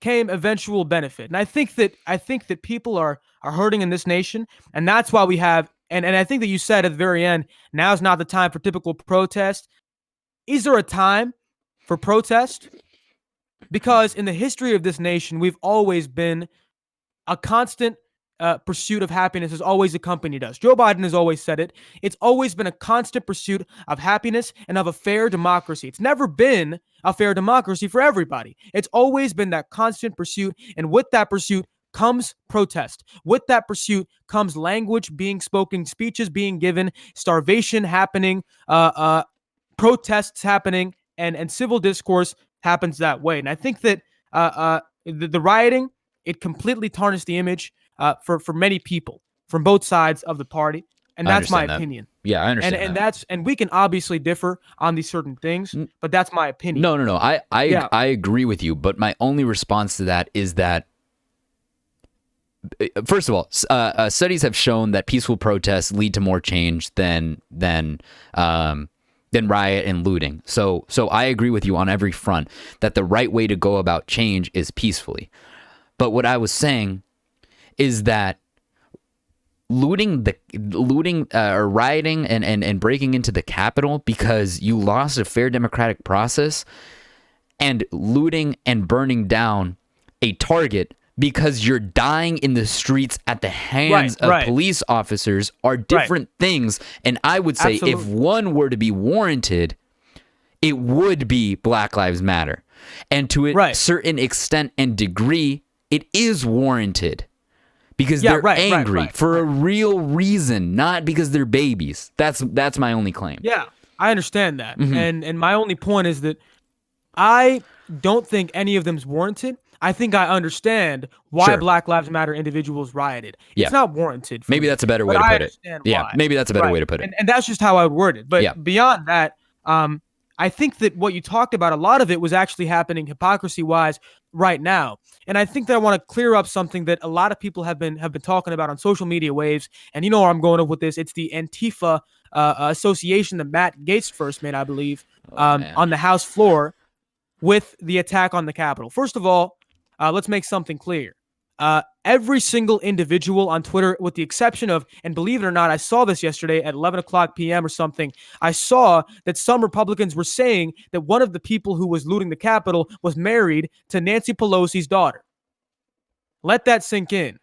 came eventual benefit. And I think that people are hurting in this nation, and that's why we have and I think that you said at the very end, now's not the time for typical protest. Is there a time for protest? Because in the history of this nation, we've always been a constant pursuit of happiness has always accompanied us. Joe Biden has always said it. It's always been a constant pursuit of happiness and of a fair democracy. It's never been a fair democracy for everybody. It's always been that constant pursuit. And with that pursuit comes protest. With that pursuit comes language being spoken, speeches being given, starvation happening, protests happening, and civil discourse happens that way. And I think that the rioting, it completely tarnished the image for many people from both sides of the party, and that's my opinion. Yeah, I understand. And we can obviously differ on these certain things, but that's my opinion. No. I agree with you, but my only response to that is that, first of all, studies have shown that peaceful protests lead to more change than riot and looting. So I agree with you on every front that the right way to go about change is peacefully. But what I was saying is that rioting and breaking into the Capitol because you lost a fair democratic process, and looting and burning down a Target because you're dying in the streets at the hands of police officers are different things. And I would say if one were to be warranted, it would be Black Lives Matter. And to a certain extent and degree, it is warranted because they're angry for a real reason, not because they're babies. That's my only claim. Yeah, I understand that. Mm-hmm. And my only point is that I don't think any of them's warranted. I think I understand why Black Lives Matter individuals rioted. It's not warranted. Maybe that's a better way to put it. Yeah, maybe that's a better way to put it. And that's just how I would word it. But beyond that, I think that what you talked about, a lot of it was actually happening hypocrisy-wise right now. And I think that I want to clear up something that a lot of people have been talking about on social media waves. And you know where I'm going with this. It's the Antifa association that Matt Gaetz first made, I believe, on the House floor with the attack on the Capitol. First of all, let's make something clear. Every single individual on Twitter, with the exception of, and believe it or not, I saw this yesterday at 11 o'clock p.m. or something, I saw that some Republicans were saying that one of the people who was looting the Capitol was married to Nancy Pelosi's daughter. Let that sink in.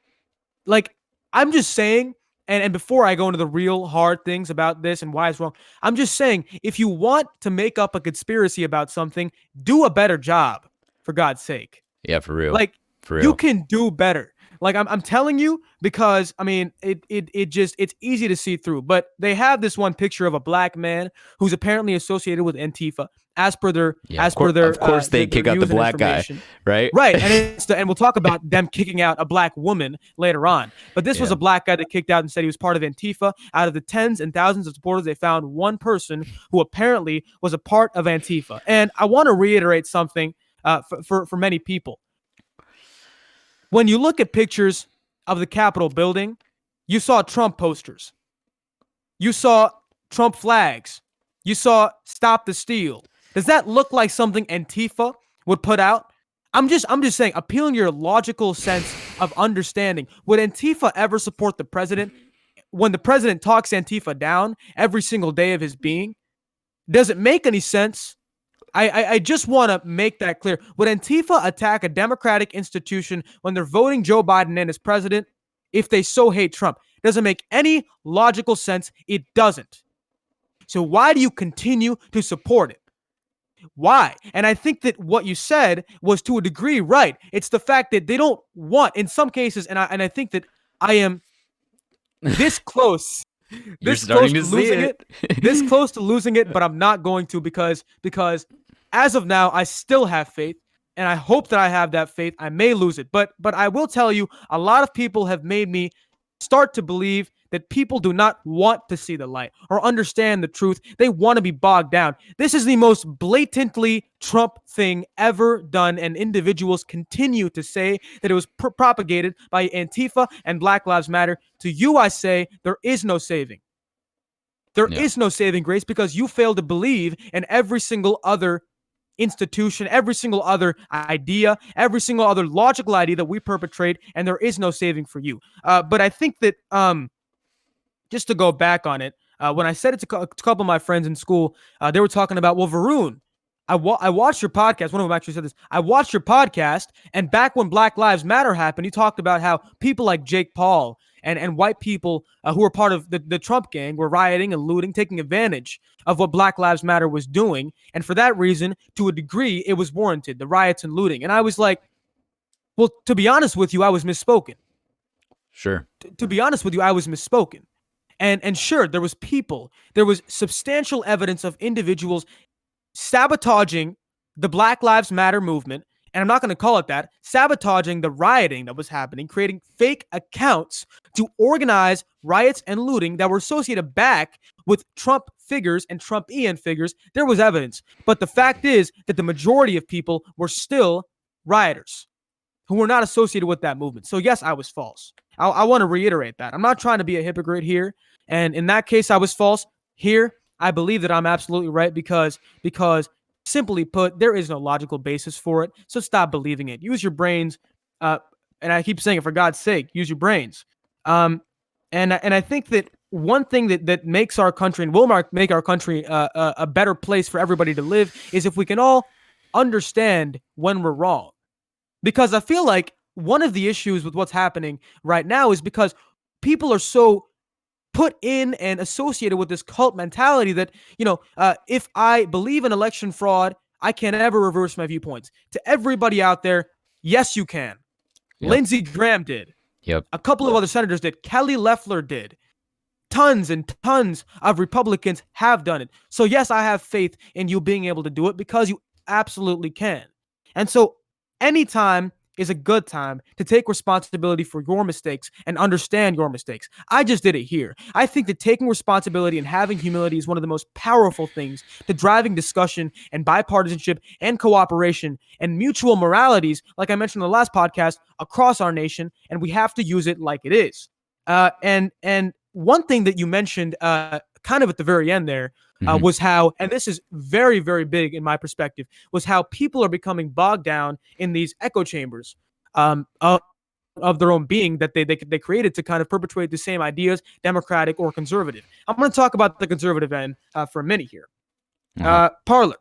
Like, I'm just saying, and before I go into the real hard things about this and why it's wrong, I'm just saying, if you want to make up a conspiracy about something, do a better job, for God's sake. Yeah, for real. Like, you can do better. Like, I'm telling you, because I mean, it's easy to see through. But they have this one picture of a black man who's apparently associated with Antifa, as per their of course they kick out the black guy, right? Right, and we'll talk about them kicking out a black woman later on. But this was a black guy that kicked out and said he was part of Antifa. Out of the tens and thousands of supporters, they found one person who apparently was a part of Antifa. And I want to reiterate something for many people. When you look at pictures of the Capitol building, you saw Trump posters. You saw Trump flags. You saw Stop the Steal. Does that look like something Antifa would put out? I'm just saying, appealing your logical sense of understanding. Would Antifa ever support the president when the president talks Antifa down every single day of his being? Does it make any sense? I just want to make that clear. Would Antifa attack a democratic institution when they're voting Joe Biden in as president if they so hate Trump? Doesn't make any logical sense. It doesn't. So why do you continue to support it? Why? And I think that what you said was to a degree right. It's the fact that they don't want, in some cases, and I think that I am this close. This close to losing it. This close to losing it, but I'm not going to because as of now, I still have faith. I hope that I have that faith. I may lose it, but I will tell you, a lot of people have made me start to believe that people do not want to see the light or understand the truth. They want to be bogged down. This is the most blatantly Trump thing ever done, and individuals continue to say that it was propagated by Antifa and Black Lives Matter. To you, I say there is no saving. There is no saving grace, because you fail to believe in every single other institution, every single other idea, every single other logical idea that we perpetrate, and there is no saving for you. But I think that just to go back on it, when I said it to a couple of my friends in school, they were talking about, well, Varun, I watched your podcast. One of them actually said this. I watched your podcast, and back when Black Lives Matter happened, you talked about how people like Jake Paul and white people who were part of the Trump gang were rioting and looting, taking advantage of what Black Lives Matter was doing. And for that reason, to a degree, it was warranted, the riots and looting. And I was like, well, to be honest with you, I was misspoken. Sure. To be honest with you, I was misspoken. And sure, there was substantial evidence of individuals sabotaging the Black Lives Matter movement, and I'm not going to call it that, sabotaging the rioting that was happening, creating fake accounts to organize riots and looting that were associated back with Trump figures and Trumpian figures. There was evidence. But the fact is that the majority of people were still rioters who were not associated with that movement. So yes, I was false. I want to reiterate that. I'm not trying to be a hypocrite here. And in that case, I was false. Here, I believe that I'm absolutely right because simply put, there is no logical basis for it. So stop believing it. Use your brains. And I keep saying it, for God's sake, use your brains. And I think that one thing that makes our country and will make our country a better place for everybody to live is if we can all understand when we're wrong. Because I feel like one of the issues with what's happening right now is because people are so put in and associated with this cult mentality that, if I believe in election fraud, I can never reverse my viewpoints. To everybody out there, yes, you can. Yep. Lindsey Graham did. Yep. A couple of other senators did. Kelly Loeffler did. Tons and tons of Republicans have done it. So yes, I have faith in you being able to do it, because you absolutely can. And so anytime is a good time to take responsibility for your mistakes and understand your mistakes. I just did it here. I think that taking responsibility and having humility is one of the most powerful things to driving discussion and bipartisanship and cooperation and mutual moralities, like I mentioned in the last podcast, across our nation, and we have to use it like it is. And one thing that you mentioned kind of at the very end there was how, and this is very, very big in my perspective, was how people are becoming bogged down in these echo chambers of their own being that they created to kind of perpetuate the same ideas, democratic or conservative. I'm going to talk about the conservative end for a minute here. Parler.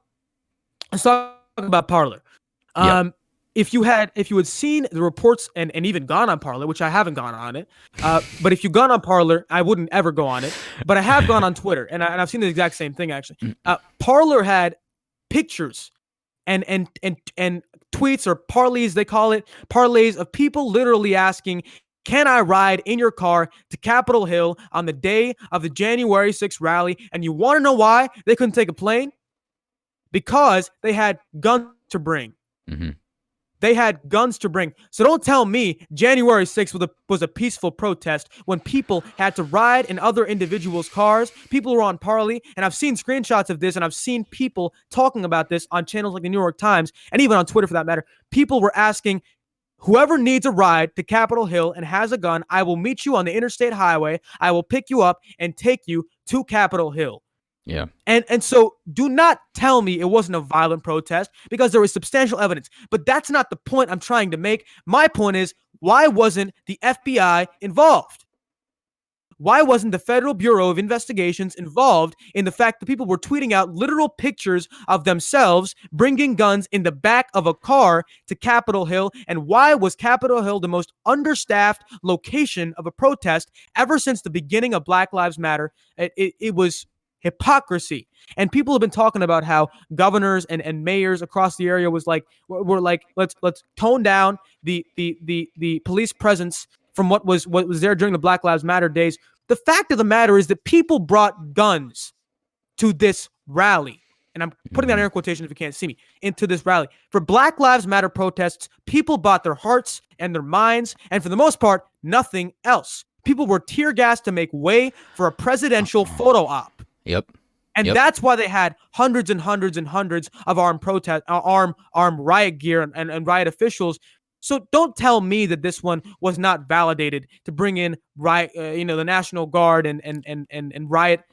Let's talk about Parler. If you had seen the reports and even gone on Parler, which I haven't gone on it, but if you've gone on Parler, I wouldn't ever go on it. But I have gone on Twitter, and I've seen the exact same thing actually. Parler had pictures and tweets, or parlays, they call it, parlays of people literally asking, can I ride in your car to Capitol Hill on the day of the January 6th rally? And you want to know why they couldn't take a plane? Because they had guns to bring. They had guns to bring. So don't tell me January 6th was a peaceful protest when people had to ride in other individuals' cars. People were on Parley, and I've seen screenshots of this, and I've seen people talking about this on channels like the New York Times, and even on Twitter for that matter. People were asking, whoever needs a ride to Capitol Hill and has a gun, I will meet you on the interstate highway. I will pick you up and take you to Capitol Hill. Yeah. And so do not tell me it wasn't a violent protest, because there is substantial evidence. But that's not the point I'm trying to make. My point is, why wasn't the FBI involved? Why wasn't the Federal Bureau of Investigations involved in the fact that people were tweeting out literal pictures of themselves bringing guns in the back of a car to Capitol Hill? And why was Capitol Hill the most understaffed location of a protest ever since the beginning of Black Lives Matter? It was hypocrisy. And people have been talking about how governors and mayors across the area were like, let's tone down the police presence from what was there during the Black Lives Matter days. The fact of the matter is that people brought guns to this rally. and I'm putting that in air quotation if you can't see me, into this rally. For Black Lives Matter protests, people bought their hearts and their minds, and for the most part, nothing else. People were tear gassed to make way for a presidential photo op. Yep. And that's why they had hundreds and hundreds and hundreds of armed riot gear and riot officials. So don't tell me that this one was not validated to bring in the National Guard and riot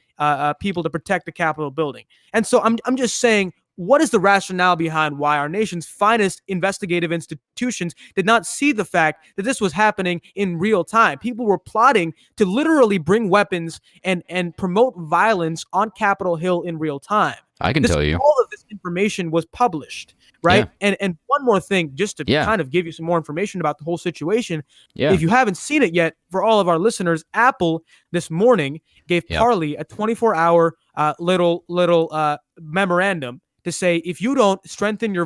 people to protect the Capitol building. And so I'm just saying, what is the rationale behind why our nation's finest investigative institutions did not see the fact that this was happening in real time? People were plotting to literally bring weapons and promote violence on Capitol Hill in real time. I can tell you. All of this information was published, right? Yeah. And one more thing, just to kind of give you some more information about the whole situation. Yeah. If you haven't seen it yet, for all of our listeners, Apple this morning gave Parley a 24-hour little memorandum to say, if you don't strengthen your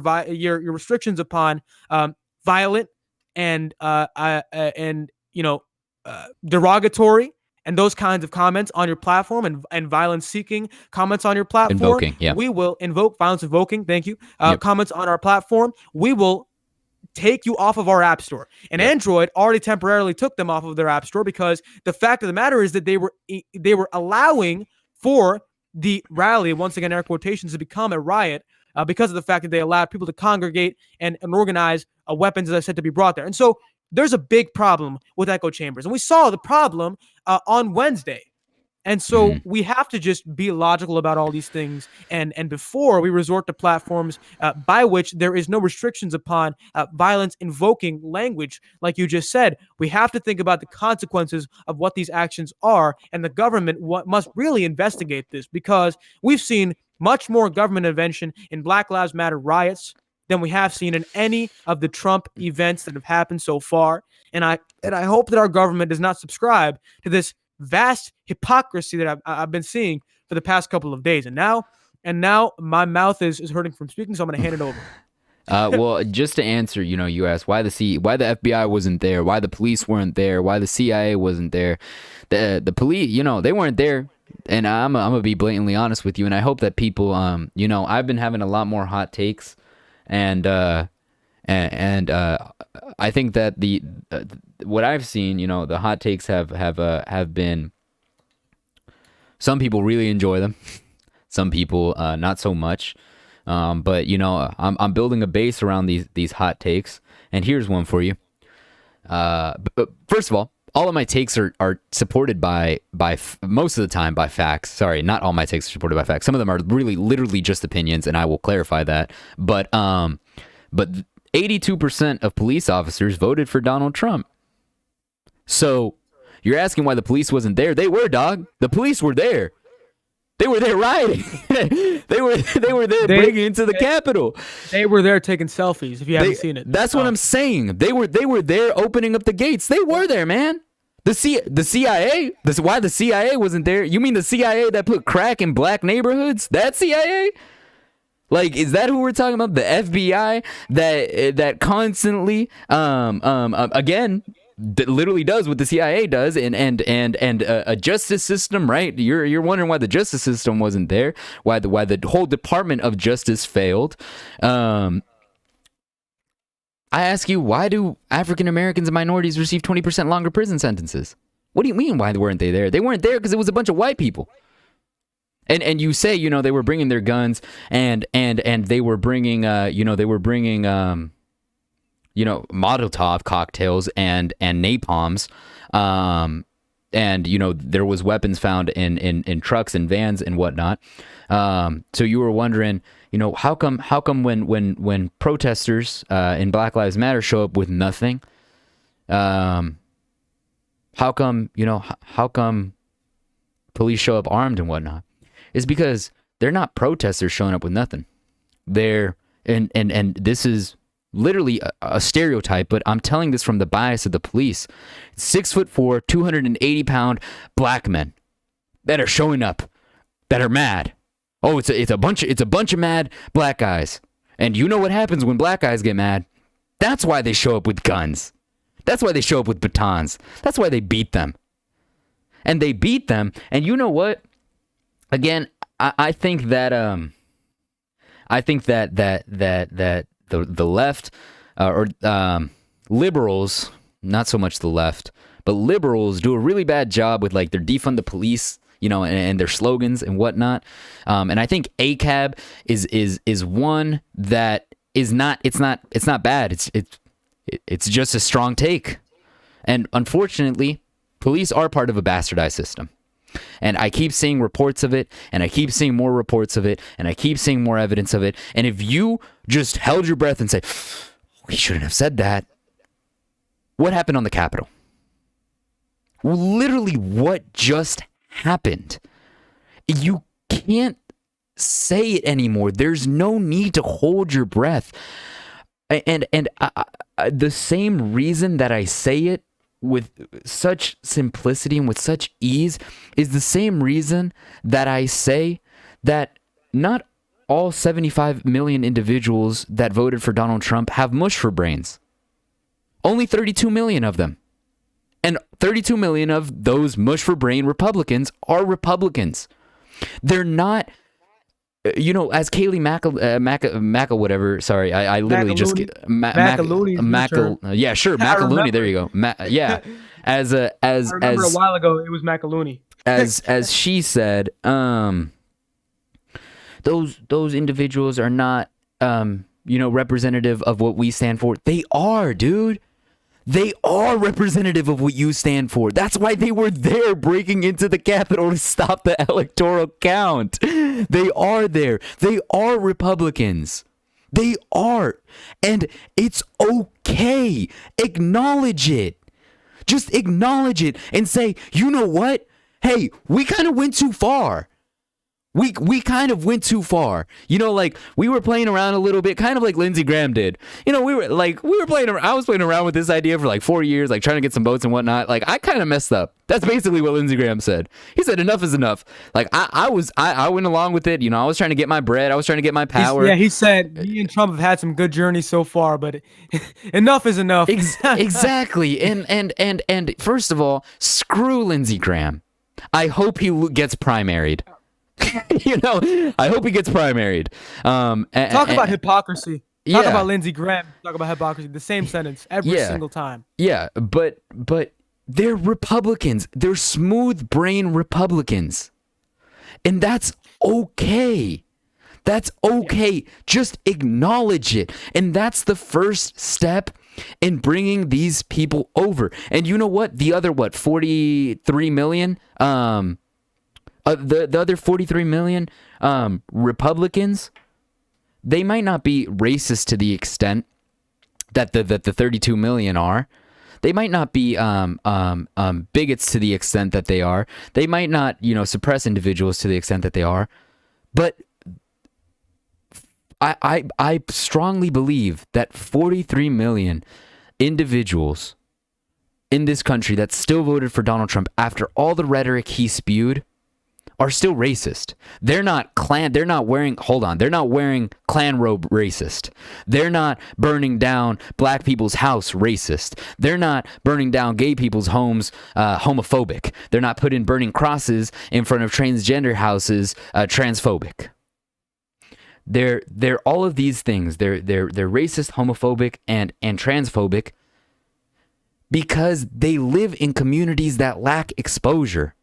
restrictions upon violent and derogatory and those kinds of comments on your platform and violence-seeking comments on your platform, we will invoke violence-invoking. Thank you. Comments on our platform, we will take you off of our app store. And Android already temporarily took them off of their app store because the fact of the matter is that they were allowing for the rally, once again, air quotations, to become a riot because of the fact that they allowed people to congregate and organize weapons, as I said, to be brought there. And so there's a big problem with echo chambers. And we saw the problem on Wednesday. And so we have to just be logical about all these things. And before we resort to platforms by which there is no restrictions upon violence invoking language, like you just said, we have to think about the consequences of what these actions are. And the government must really investigate this, because we've seen much more government intervention in Black Lives Matter riots than we have seen in any of the Trump events that have happened so far. And I hope that our government does not subscribe to this vast hypocrisy that I've been seeing for the past couple of days. And now my mouth is hurting from speaking, so I'm going to hand it over. Well, just to answer, you asked why the FBI wasn't there, why the police weren't there, why the CIA wasn't there. The police, they weren't there. And I'm gonna be blatantly honest with you, and I hope that people, I've been having a lot more hot takes, and I think that what I've seen, the hot takes have been, some people really enjoy them, some people not so much, but I'm building a base around these hot takes, and here's one for you. First of all of my takes are supported by most of the time by facts. Sorry, not all my takes are supported by facts. Some of them are really literally just opinions, and I will clarify that. But 82% of police officers voted for Donald Trump. So you're asking why the police wasn't there? They were, dog. The police were there. They were there rioting. they were there breaking into the Capitol. They were there taking selfies. If you haven't seen it, that's what I'm saying. They were there opening up the gates. They were there, man. The CIA. This is why the CIA wasn't there. You mean the CIA that put crack in black neighborhoods? That CIA? Like, is that who we're talking about? The FBI that constantly again, that literally does what the CIA does, and a justice system, right? You're wondering why the justice system wasn't there, why the whole Department of Justice failed. I ask you, why do African Americans and minorities receive 20% longer prison sentences? What do you mean, why weren't they there? They weren't there because it was a bunch of white people. And you say, they were bringing their guns and they were bringing Molotov cocktails and napalms, and there was weapons found in trucks and vans and whatnot. So you were wondering, how come when protesters in Black Lives Matter show up with nothing, how come police show up armed and whatnot? It's because they're not protesters showing up with nothing. They're and this is literally a stereotype, but I'm telling this from the bias of the police. 6'4", 280-pound black men that are showing up, that are mad. Oh, it's a bunch of mad black guys. And you know what happens when black guys get mad? That's why they show up with guns. That's why they show up with batons. That's why they beat them. And they beat them. And you know what? Again, I think that I think that the left or liberals, not so much the left, but liberals do a really bad job with like their defund the police, you know, and their slogans and whatnot. And I think ACAB is one that is not. It's not bad. It's just a strong take. And unfortunately, police are part of a bastardized system. And I keep seeing reports of it, and I keep seeing more reports of it, and I keep seeing more evidence of it. And if you just held your breath and say, we shouldn't have said that, what happened on the Capitol? Literally, what just happened? You can't say it anymore. There's no need to hold your breath. And the same reason that I say it with such simplicity and with such ease is the same reason that I say that not all 75 million individuals that voted for Donald Trump have mush for brains. Only 32 million of them. And 32 million of those mush for brain Republicans are Republicans. They're not, you know, as Kayleigh Maca whatever. Sorry, I literally just Macaluny. Yeah, sure, Macaluny. There you go. Yeah, I remember a while ago it was Macaluny. as she said, those individuals are not, representative of what we stand for. They are, dude. They are representative of what you stand for. That's why they were there breaking into the Capitol to stop the electoral count. They are there. They are Republicans. They are. And it's okay. Acknowledge it. Just acknowledge it and say, you know what? Hey, we kind of went too far. We kind of went too far. You know, like, we were playing around a little bit, kind of like Lindsey Graham did. You know, we were playing around. I was playing around with this idea for like 4 years, like trying to get some votes and whatnot. Like, I kind of messed up. That's basically what Lindsey Graham said. He said enough is enough. Like, I went along with it. You know, I was trying to get my bread. I was trying to get my power. He said, me and Trump have had some good journeys so far, but enough is enough. Exactly. And first of all, screw Lindsey Graham. I hope he gets primaried. You know, I hope he gets primaried. Talk about hypocrisy. Talk about Lindsey Graham. Talk about hypocrisy. The same sentence every single time. Yeah, but they're Republicans. They're smooth brain Republicans, and that's okay. That's okay. Yeah. Just acknowledge it, and that's the first step in bringing these people over. And you know what? The other 43 million. The other 43 million Republicans, they might not be racist to the extent that the 32 million are. They might not be bigots to the extent that they are. They might not, suppress individuals to the extent that they are. But I strongly believe that 43 million individuals in this country that still voted for Donald Trump after all the rhetoric he spewed are still racist. They're not wearing Klan robe racist. They're not burning down black people's house racist. They're not burning down gay people's homes homophobic. They're not putting burning crosses in front of transgender houses transphobic. They're all of these things. They're racist, homophobic, and transphobic because they live in communities that lack exposure.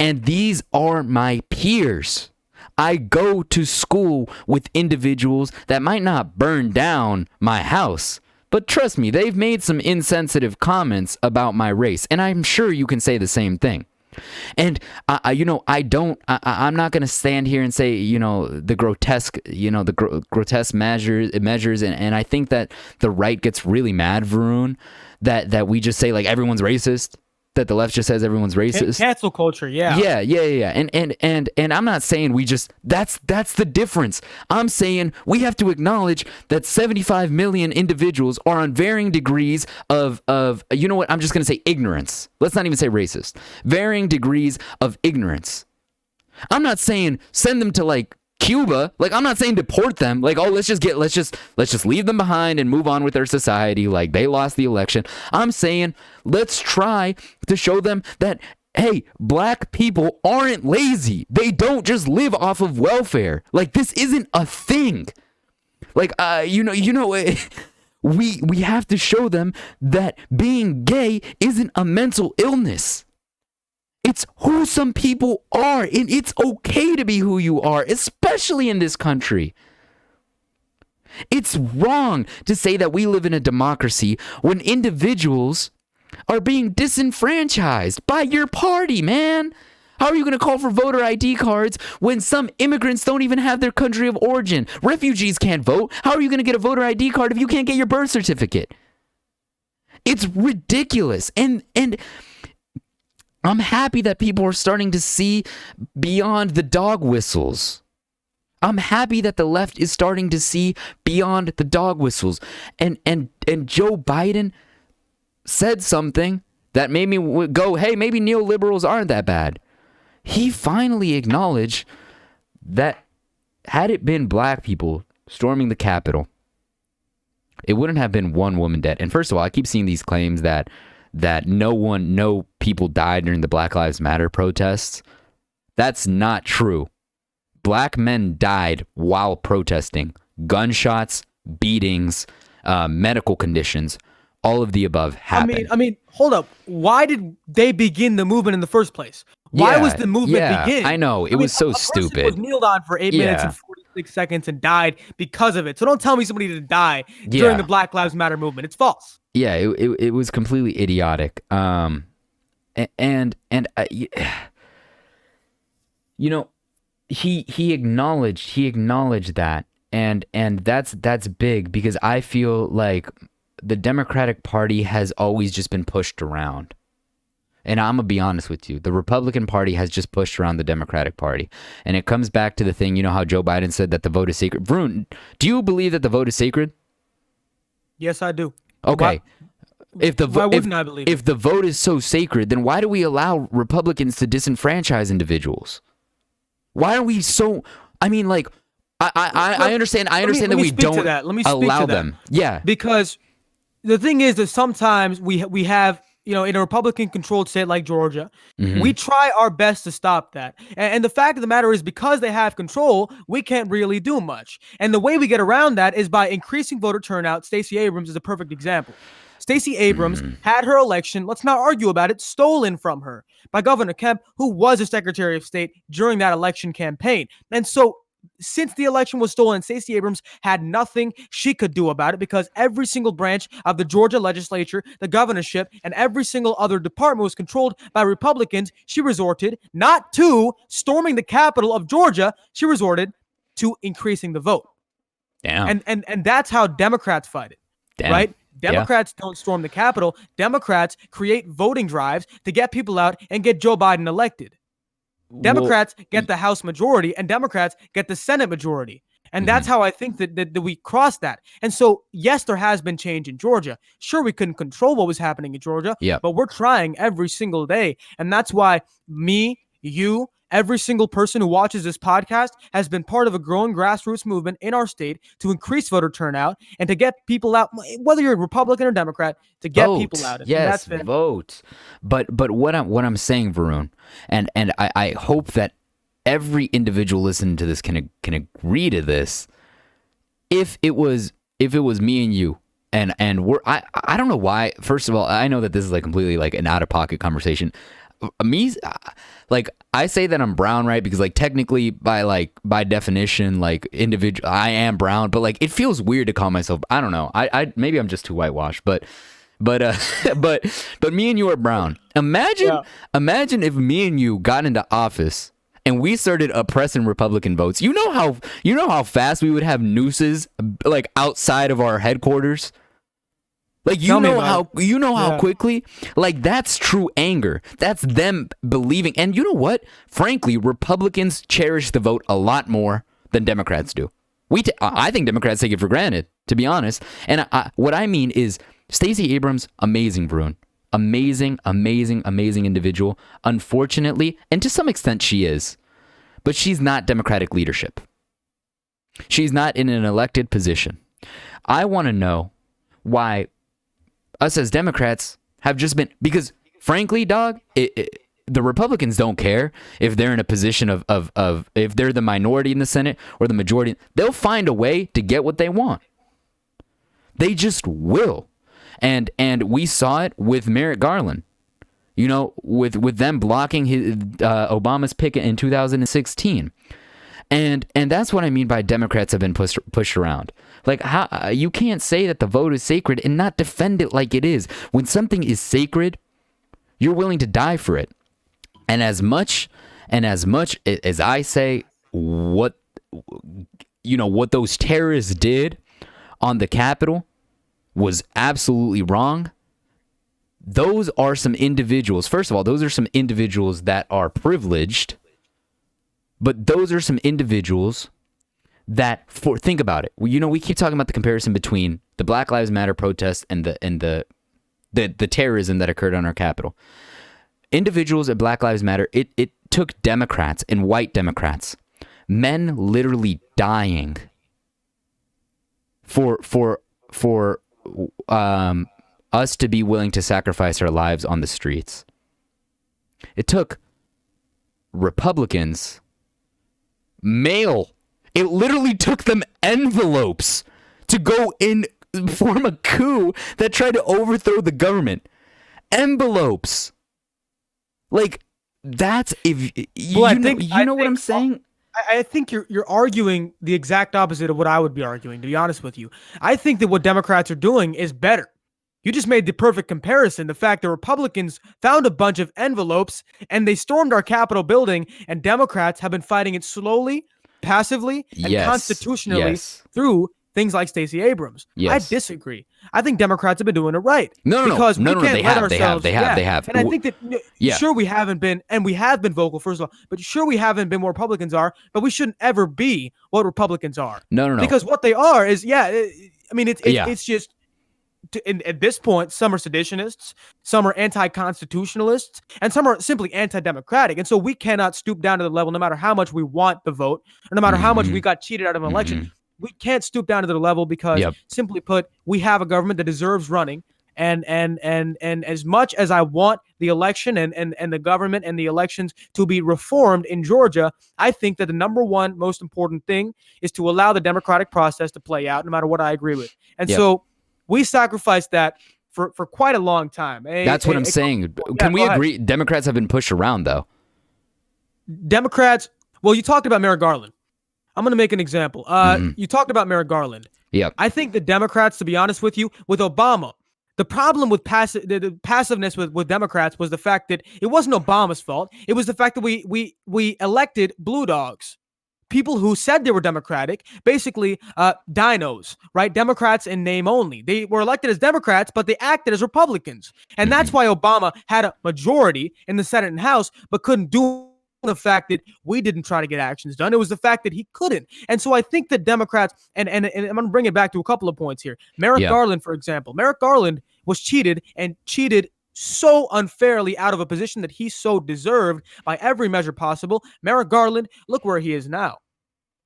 And these are my peers. I go to school with individuals that might not burn down my house, but trust me, they've made some insensitive comments about my race, and I'm sure you can say the same thing. And I'm not going to stand here and say, the grotesque measures, and I think that the right gets really mad, Varun, that we just say like everyone's racist. That the left just says everyone's racist. Cancel culture, yeah. Yeah. And I'm not saying we just that's the difference. I'm saying we have to acknowledge that 75 million individuals are on varying degrees of you know what? I'm just gonna say ignorance. Let's not even say racist. Varying degrees of ignorance. I'm not saying send them to like Cuba. Like, I'm not saying deport them. Like, oh, let's just leave them behind and move on with their society. Like, they lost the election. I'm saying let's try to show them that hey, black people aren't lazy. They don't just live off of welfare. Like, this isn't a thing. Like, we have to show them that being gay isn't a mental illness. It's who some people are, and it's okay to be who you are, especially in this country. It's wrong to say that we live in a democracy when individuals are being disenfranchised by your party, man. How are you going to call for voter ID cards when some immigrants don't even have their country of origin? Refugees can't vote. How are you going to get a voter ID card if you can't get your birth certificate? It's ridiculous. And I'm happy that people are starting to see beyond the dog whistles. I'm happy that the left is starting to see beyond the dog whistles. And Joe Biden said something that made me go, hey, maybe neoliberals aren't that bad. He finally acknowledged that had it been black people storming the Capitol, it wouldn't have been one woman dead. And first of all, I keep seeing these claims that no people died during the Black Lives Matter protests. That's not true. Black men died while protesting. Gunshots, beatings, medical conditions, all of the above happened. I mean, hold up. Why did they begin the movement in the first place? Why was the movement begin? I know. It was so stupid. Was kneeled on for 8 minutes and 46 seconds and died because of it. So don't tell me somebody didn't die during the Black Lives Matter movement. It's false. Yeah, it was completely idiotic. He acknowledged that, and that's big, because I feel like the Democratic Party has always just been pushed around. And I'm going to be honest with you. The Republican Party has just pushed around the Democratic Party. And it comes back to the thing, how Joe Biden said that the vote is sacred. Vroon, do you believe that the vote is sacred? Yes, I do. Okay. Why wouldn't I believe if the vote is so sacred, then why do we allow Republicans to disenfranchise individuals? Why are we so... I mean, like, I understand that we don't allow them. Yeah. Because the thing is that sometimes we have... in a Republican-controlled state like Georgia, we try our best to stop that. And the fact of the matter is, because they have control, we can't really do much. And the way we get around that is by increasing voter turnout. Stacey Abrams is a perfect example. Stacey Abrams had her election, let's not argue about it, stolen from her by Governor Kemp, who was a Secretary of State during that election campaign. And so since the election was stolen, Stacey Abrams had nothing she could do about it, because every single branch of the Georgia legislature, the governorship, and every single other department was controlled by Republicans. She resorted not to storming the capital of Georgia. She resorted to increasing the vote. Damn. And that's how Democrats fight it. Damn. Right? Democrats don't storm the Capitol. Democrats create voting drives to get people out and get Joe Biden elected. Democrats get the House majority, and Democrats get the Senate majority. And that's how I think that we cross that. And so, yes, there has been change in Georgia. Sure, we couldn't control what was happening in Georgia, but we're trying every single day. And that's why me, you, every single person who watches this podcast has been part of a growing grassroots movement in our state to increase voter turnout and to get people out, whether you're a Republican or Democrat, to get people out. Yes, vote. But what I'm saying, Varun, and I hope that every individual listening to this can agree to this. If it was me and you, and we're I don't know why. First of all, I know that this is like completely like an out of pocket conversation. Me, like, I say that I'm brown, right? Because like technically by definition, like individual, I am brown, but like it feels weird to call myself. I don't know. I maybe I'm just too whitewashed, but me and you are brown. Imagine if me and you got into office and we started oppressing Republican votes. You know how fast we would have nooses like outside of our headquarters. Like, you know how quickly, like, that's true anger. That's them believing. And you know what? Frankly, Republicans cherish the vote a lot more than Democrats do. I think Democrats take it for granted, to be honest. And what I mean is, Stacey Abrams, amazing, Bruin. Amazing individual. Unfortunately, and to some extent she is, but she's not Democratic leadership. She's not in an elected position. I want to know why us as Democrats have just been, because frankly, dog, the Republicans don't care if they're in a position of if they're the minority in the Senate or the majority. They'll find a way to get what they want. They just will. And we saw it with Merrick Garland. You know, with them blocking Obama's pick in 2016. And that's what I mean by Democrats have been pushed around. Like, how you can't say that the vote is sacred and not defend it like it is. When something is sacred, you're willing to die for it. And as much as I say what those terrorists did on the Capitol was absolutely wrong, those are some individuals. First of all, those are some individuals that are privileged, but those are some individuals that, think about it. You know, we keep talking about the comparison between the Black Lives Matter protests and the terrorism that occurred on our Capitol. Individuals at Black Lives Matter, it took Democrats and white Democrats, men literally dying for us to be willing to sacrifice our lives on the streets. It took Republicans, it literally took them envelopes to go in form a coup that tried to overthrow the government. Envelopes. Like, that's, if you know what I'm saying? I think you're arguing the exact opposite of what I would be arguing, to be honest with you. I think that what Democrats are doing is better. You just made the perfect comparison. The fact that Republicans found a bunch of envelopes and they stormed our Capitol building, and Democrats have been fighting it slowly, passively, and constitutionally through things like Stacey Abrams. I disagree. I think Democrats have been doing it right. Because we can't let ourselves. They have. And I think that sure, we haven't been, and we have been vocal, first of all, but sure, we haven't been what Republicans are, but we shouldn't ever be what Republicans are. No. Because what they are is, it's just, at this point, some are seditionists, some are anti-constitutionalists, and some are simply anti-democratic. And so we cannot stoop down to the level, no matter how much we want the vote, or no matter how much we got cheated out of an election. We can't stoop down to the level because, simply put, we have a government that deserves running. And as much as I want the election and the government and the elections to be reformed in Georgia, I think that the number one most important thing is to allow the democratic process to play out, no matter what I agree with. And so we sacrificed that for quite a long time. That's what I'm saying. Can we agree? Democrats have been pushed around, though. Democrats. Well, you talked about Merrick Garland. I'm going to make an example. You talked about Merrick Garland. I think the Democrats, to be honest with you, with Obama, the problem with the passiveness with Democrats was the fact that it wasn't Obama's fault. It was the fact that we elected blue dogs. People who said they were Democratic, basically dinos, right? Democrats in name only. They were elected as Democrats, but they acted as Republicans. And that's why Obama had a majority in the Senate and House, but couldn't do the fact that we didn't try to get actions done. It was the fact that he couldn't. And so I think that Democrats, and I'm going to bring it back to a couple of points here. Merrick Garland, for example. Merrick Garland was cheated so unfairly out of a position that he so deserved by every measure possible. Merrick Garland, look where he is now.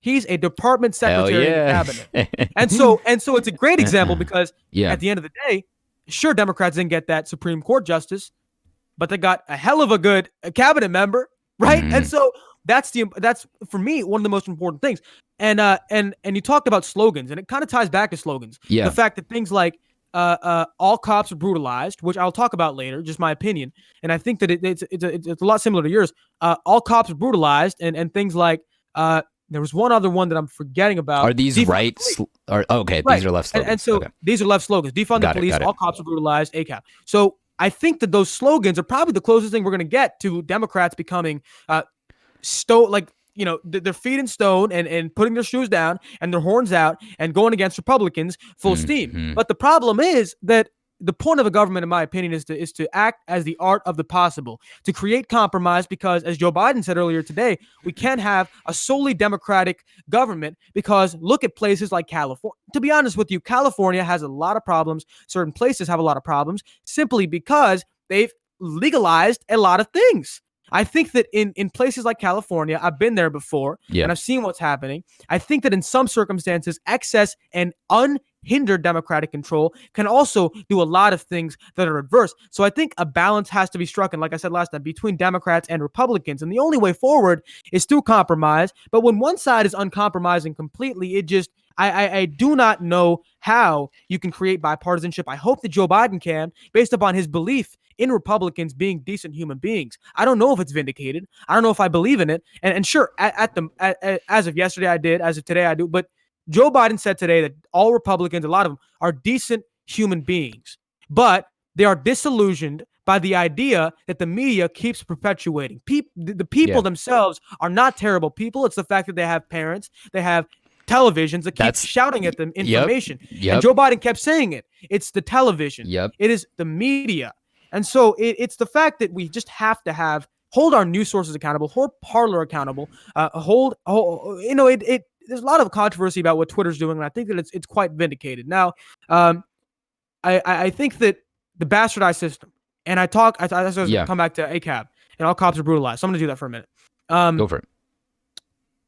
He's a department secretary in the cabinet. And so it's a great example because at the end of the day, sure, Democrats didn't get that Supreme Court justice, but they got a hell of a good cabinet member, right? And so that's for me one of the most important things. And you talked about slogans, and it kind of ties back to slogans. The fact that things like all cops are brutalized, which I'll talk about later, just my opinion. And I think that it's a lot similar to yours. All cops are brutalized, and things like there was one other one that I'm forgetting about. Are these right? These are left slogans. And so these are left slogans. Defund the police. All cops are brutalized. ACAP. So I think that those slogans are probably the closest thing we're going to get to Democrats becoming their feet in stone and putting their shoes down and their horns out and going against Republicans full steam. But the problem is that the point of a government, in my opinion, is to act as the art of the possible, to create compromise, because as Joe Biden said earlier today, we can't have a solely Democratic government, because look at places like California. To be honest with you, California has a lot of problems. Certain places have a lot of problems simply because they've legalized a lot of things. I think that in places like California, I've been there before, and I've seen what's happening. I think that in some circumstances, excess and hinder democratic control can also do a lot of things that are adverse. So I think a balance has to be struck, and like I said last time, between Democrats and Republicans. And the only way forward is through compromise. But when one side is uncompromising completely, it just I do not know how you can create bipartisanship. I hope that Joe Biden can, based upon his belief in Republicans being decent human beings. I don't know if it's vindicated. I don't know if I believe in it. And sure, as of yesterday I did, as of today I do. But Joe Biden said today that all Republicans, a lot of them, are decent human beings. But they are disillusioned by the idea that the media keeps perpetuating. The people themselves are not terrible people. It's the fact that they have parents, they have televisions that keep shouting at them information. And Joe Biden kept saying it. It's the television. It is the media. And so it's the fact that we just have to hold our news sources accountable, hold Parler accountable, there's a lot of controversy about what Twitter's doing, and I think that it's quite vindicated. Now, I think that the bastardized system, and I come back to ACAB, and all cops are brutalized. So I'm going to do that for a minute. Go for it.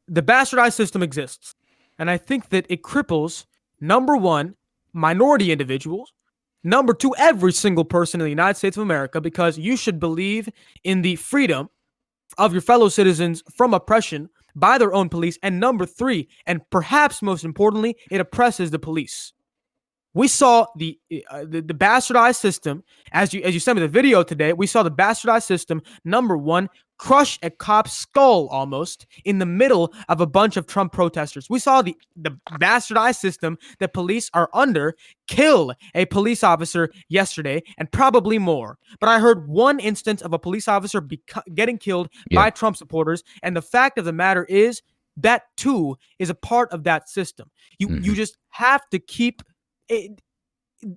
The bastardized system exists, and I think that it cripples, number one, minority individuals, number two, every single person in the United States of America, because you should believe in the freedom of your fellow citizens from oppression by their own police. And number three, and perhaps most importantly, it oppresses the police. We saw the bastardized system, as you sent me the video today. We saw the bastardized system, number one, crush a cop's skull almost in the middle of a bunch of Trump protesters. We saw the bastardized system that police are under kill a police officer yesterday, and probably more. But I heard one instance of a police officer getting killed by Trump supporters, and the fact of the matter is that too is a part of that system. You just have to keep it.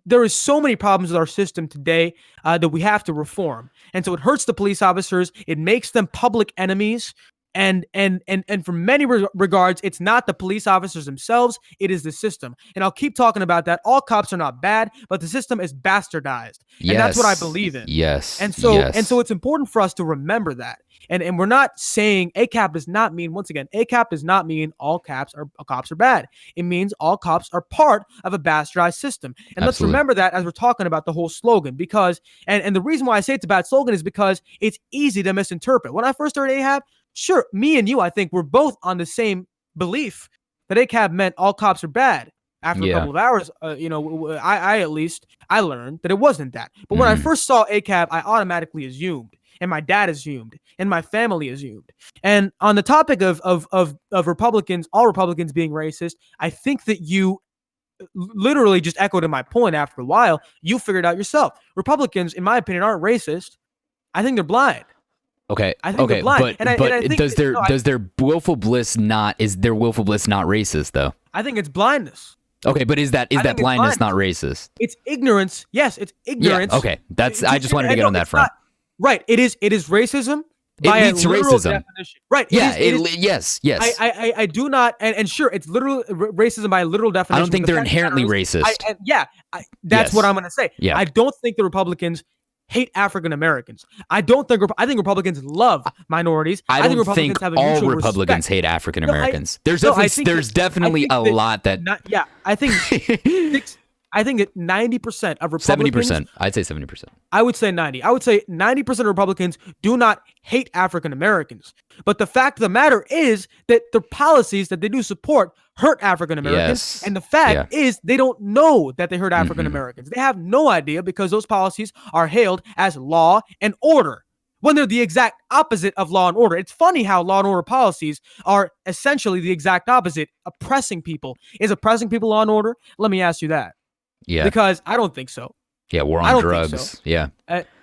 There is so many problems with our system today that we have to reform. And so it hurts the police officers. It makes them public enemies. And for many regards, it's not the police officers themselves. It is the system. And I'll keep talking about that. All cops are not bad, but the system is bastardized. And that's what I believe in. And so it's important for us to remember that. And we're not saying ACAP does not mean, once again, ACAP does not mean all cops are bad. It means all cops are part of a bastardized system. And let's remember that as we're talking about the whole slogan, because, and the reason why I say it's a bad slogan is because it's easy to misinterpret. When I first heard ACAP, sure, me and you, I think we're both on the same belief that ACAB meant all cops are bad. After a couple of hours, I learned that it wasn't that. But when I first saw ACAB, I automatically assumed, and my dad assumed, and my family assumed. And on the topic of Republicans, all Republicans being racist, I think that you literally just echoed in my point. After a while, you figured out yourself. Republicans, in my opinion, aren't racist. I think they're blind. Okay. I think they're blind. But does their willful bliss not racist though? I think it's blindness. Okay, but is that blindness not racist? It's ignorance. Yes, it's ignorance. Yeah, okay. I just wanted to get on that front. Right. It is racism. It leads to racism. Definition. Right. Yes. I do not, and sure, it's literal racism by literal definition. I don't think they're inherently racist. That's what I'm going to say. Yeah. I don't think the Republicans hate African Americans. I think Republicans love minorities. I don't think all Republicans hate African Americans. There's definitely a lot that. I think that 90% of Republicans. 70%. I'd say 70%. I would say 90. I would say 90% of Republicans do not hate African Americans. But the fact of the matter is that the policies that they do support hurt African Americans. Yes. And the fact is they don't know that they hurt African Americans. They have no idea because those policies are hailed as law and order, when they're the exact opposite of law and order. It's funny how law and order policies are essentially the exact opposite. Oppressing people. Is oppressing people law and order? Let me ask you that. Yeah. Because I don't think so. Yeah, war on drugs. So. Yeah.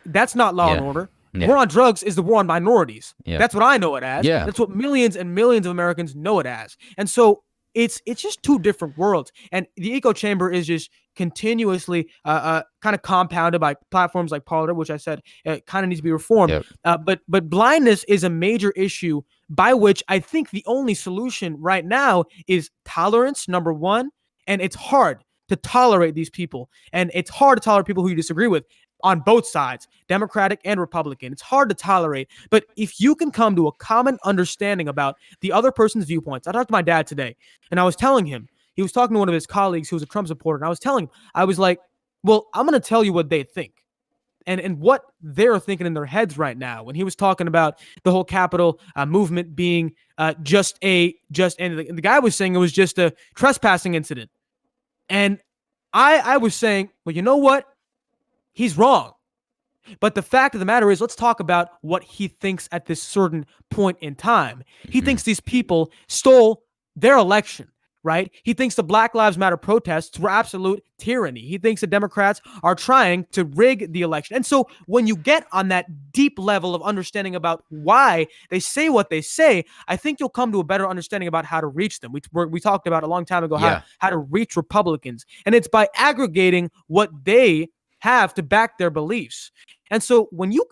That's not law and order. Yeah. War on drugs is the war on minorities. Yeah. That's what I know it as. Yeah. That's what millions and millions of Americans know it as. And so it's just two different worlds. And the echo chamber is just continuously kind of compounded by platforms like Parler, which I said kind of needs to be reformed. Yep. But blindness is a major issue by which I think the only solution right now is tolerance, number one. And it's hard to tolerate these people. And it's hard to tolerate people who you disagree with on both sides, Democratic and Republican. It's hard to tolerate. But if you can come to a common understanding about the other person's viewpoints. I talked to my dad today, and I was telling him, he was talking to one of his colleagues who was a Trump supporter, and I was telling him, I was like, well, I'm going to tell you what they think. And what they're thinking in their heads right now. When he was talking about the whole Capitol movement being and the guy was saying it was just a trespassing incident. And I was saying, well, you know what? He's wrong. But the fact of the matter is, let's talk about what he thinks at this certain point in time. He thinks these people stole their election. Right? He thinks the Black Lives Matter protests were absolute tyranny. He thinks the Democrats are trying to rig the election. And so when you get on that deep level of understanding about why they say what they say, I think you'll come to a better understanding about how to reach them. We talked about a long time ago how to reach Republicans. And it's by aggregating what they have to back their beliefs. And so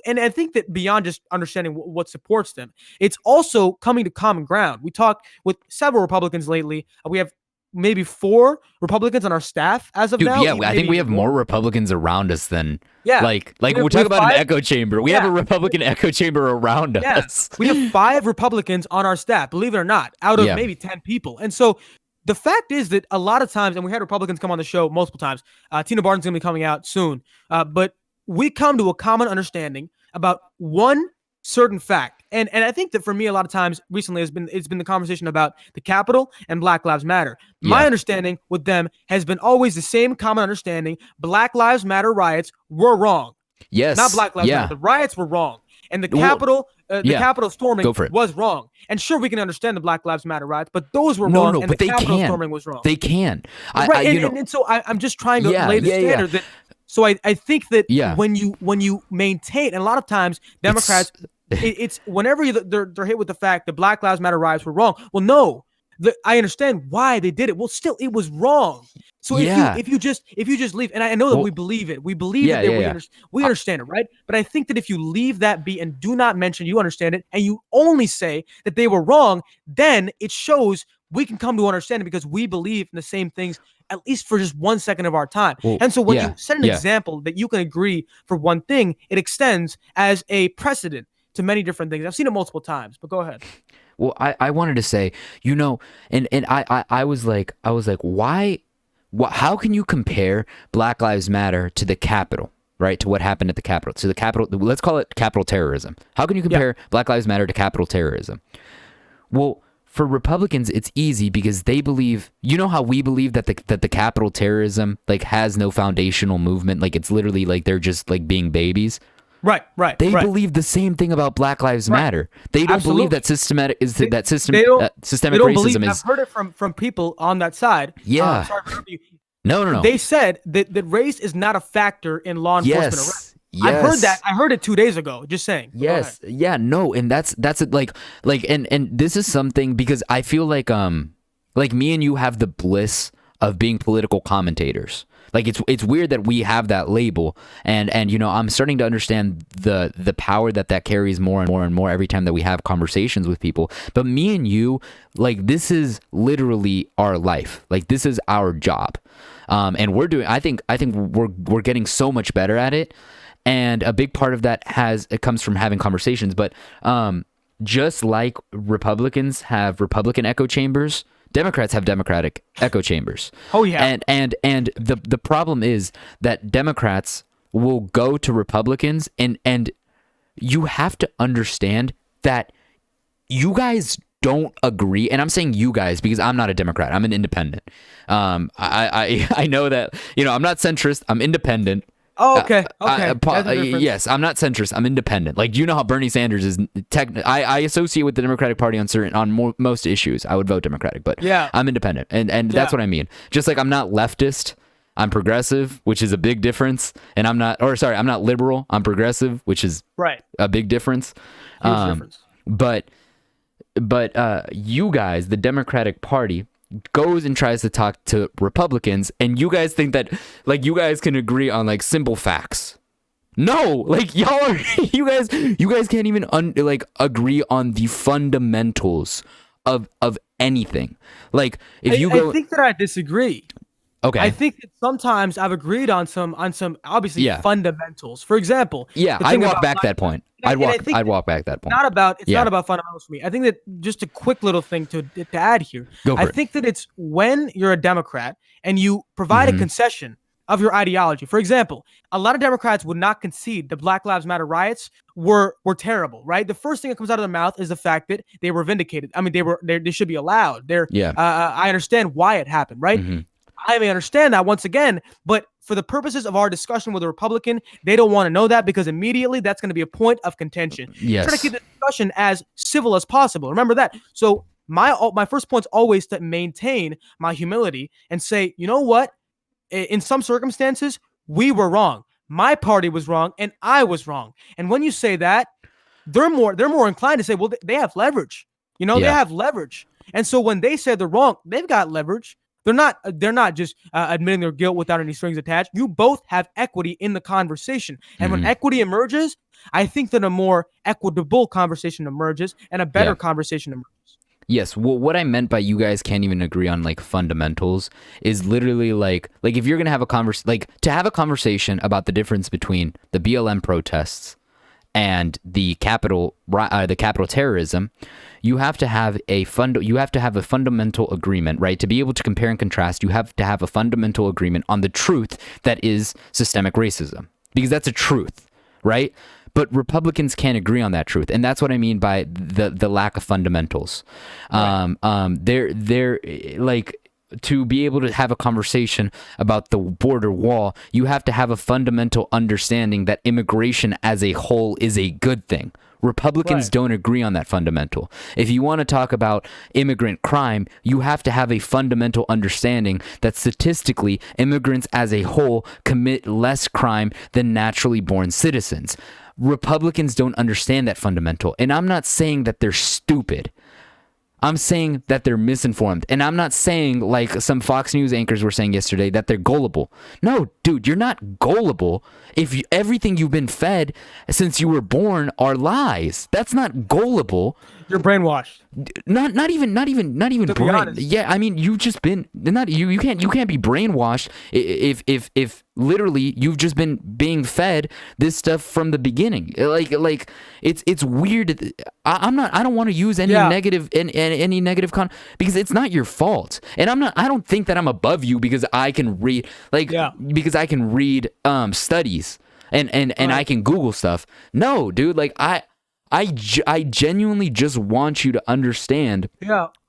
and I think that beyond just understanding what supports them, it's also coming to common ground. We talked with several Republicans lately. We have maybe 4 Republicans on our staff as of now. Yeah, I think we have more Republicans around us than like we talk about 5, an echo chamber. We have a Republican echo chamber around us. We have 5 Republicans on our staff, believe it or not, out of maybe 10 people. And so the fact is that a lot of times, and we had Republicans come on the show multiple times, Tina Barton's going to be coming out soon, but we come to a common understanding about one certain fact. And I think that for me, a lot of times recently it's been the conversation about the Capitol and Black Lives Matter. My understanding with them has been always the same common understanding. Black Lives Matter riots were wrong. Yes. Not Black Lives Matter. The riots were wrong. And the Capitol, Capitol storming was wrong. And sure, we can understand the Black Lives Matter riots, but those were wrong. And the Capitol storming was wrong. They can. And so I'm just trying to lay the standard that. So I think that when you maintain, and a lot of times Democrats, it's whenever they're hit with the fact that Black Lives Matter riots were wrong. Well, no, I understand why they did it. Well, still, it was wrong. So if you just leave, and I know that we believe it, we understand it, right? But I think that if you leave that be and do not mention you understand it, and you only say that they were wrong, then it shows we can come to understand it because we believe in the same things, at least for just 1 second of our time. And so when you set an example that you can agree for one thing, it extends as a precedent to many different things. I've seen it multiple times, but go ahead. Well, I wanted to say, and I was like, why, how can you compare Black Lives Matter to the Capitol, right? To what happened at the Capitol, to the Capitol, let's call it Capitol terrorism. How can you compare Black Lives Matter to Capitol terrorism? Well, for Republicans, it's easy because they believe, how we believe that the Capitol terrorism has no foundational movement, it's literally they're just being babies. Right. They believe the same thing about Black Lives Matter. They don't believe that systemic racism is. I've heard it from people on that side. Yeah. No. They said that race is not a factor in law enforcement arrest. Yes. I've heard that. I heard it 2 days ago. Just saying. Yes. Yeah. No. And that's it. And this is something because I feel like me and you have the bliss of being political commentators. It's weird that we have that label, and I'm starting to understand the power that carries more and more and more every time that we have conversations with people. But me and you, this is literally our life. This is our job, and we're doing. I think we're getting so much better at it. And a big part of that comes from having conversations. But just like Republicans have Republican echo chambers, Democrats have Democratic echo chambers. Oh yeah. And the problem is that Democrats will go to Republicans and you have to understand that you guys don't agree, and I'm saying you guys because I'm not a Democrat. I'm an independent. I know that I'm not centrist. I'm independent. Oh, okay. Yes, I'm not centrist. I'm independent. You know how Bernie Sanders is. I associate with the Democratic Party on most issues. I would vote Democratic, but I'm independent, and that's what I mean. Just like I'm not leftist, I'm progressive, which is a big difference. And I'm not liberal. I'm progressive, which is a big difference. Huge difference. But you guys, the Democratic Party, goes and tries to talk to Republicans, and you guys think that you guys can agree on simple facts. No, y'all are you guys can't even agree on the fundamentals of anything. If you go, I think that I disagree. Okay. I think that sometimes I've agreed on some obviously fundamentals. For example, I'd walk back that point. I'd walk back that point. It's not about fundamentals for me. I think that just a quick little thing to add here. I think that it's when you're a Democrat and you provide a concession of your ideology. For example, a lot of Democrats would not concede the Black Lives Matter riots were terrible, right? The first thing that comes out of their mouth is the fact that they were vindicated. I mean, they should be allowed. I understand why it happened, right? Mm-hmm. I may understand that once again, but for the purposes of our discussion with a Republican, they don't want to know that because immediately that's going to be a point of contention. Yes. Try to keep the discussion as civil as possible. Remember that. So my first point is always to maintain my humility and say, you know what? In some circumstances, we were wrong. My party was wrong, and I was wrong. And when you say that, they're more inclined to say, well, they have leverage. They have leverage. And so when they say they're wrong, they've got leverage. They're not just admitting their guilt without any strings attached. You both have equity in the conversation. And when equity emerges, I think that a more equitable conversation emerges and a better conversation emerges. Yes. Well, what I meant by you guys can't even agree on like fundamentals is literally like if you're gonna have to have a conversation about the difference between the BLM protests and the capital terrorism, you have to have a fundamental agreement, right? To be able to compare and contrast, you have to have a fundamental agreement on the truth that is systemic racism, because that's a truth, right? But Republicans can't agree on that truth, and that's what I mean by the lack of fundamentals. Right. They're like, to be able to have a conversation about the border wall, you have to have a fundamental understanding that immigration as a whole is a good thing. Republicans don't agree on that fundamental. If you want to talk about immigrant crime, you have to have a fundamental understanding that statistically, immigrants as a whole commit less crime than naturally born citizens. Republicans don't understand that fundamental. And I'm not saying that they're stupid. I'm saying that they're misinformed. And I'm not saying, like some Fox News anchors were saying yesterday, that they're gullible. No, dude, you're not gullible if everything you've been fed since you were born are lies. That's not gullible. You're brainwashed. Not even brain. Yeah, I mean, you've just been you can't be brainwashed if literally you've just been being fed this stuff from the beginning. Like it's weird. I don't want to use any negative any negative because it's not your fault. And I don't think that I'm above you because I can read because I can read studies and I can Google stuff. No, dude, like I genuinely just want you to understand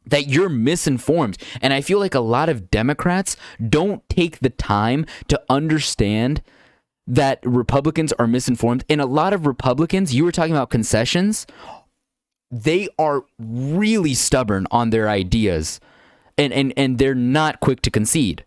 that you're misinformed. And I feel like a lot of Democrats don't take the time to understand that Republicans are misinformed. And a lot of Republicans, you were talking about concessions, they are really stubborn on their ideas and they're not quick to concede.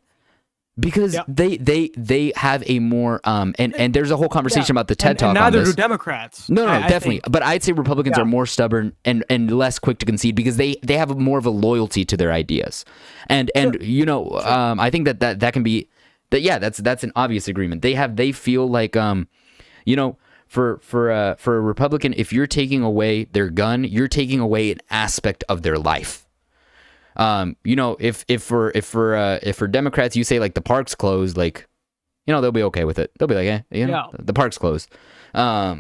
Because they have a more and there's a whole conversation about the TED Talk. And neither on this. do Democrats. No, definitely. But I'd say Republicans are more stubborn and less quick to concede because they have more of a loyalty to their ideas, and I think that can be that's an obvious agreement. They feel like for a Republican, if you're taking away their gun, you're taking away an aspect of their life. If for Democrats you say like the park's closed, like, they'll be okay with it. They'll be like, the park's closed. But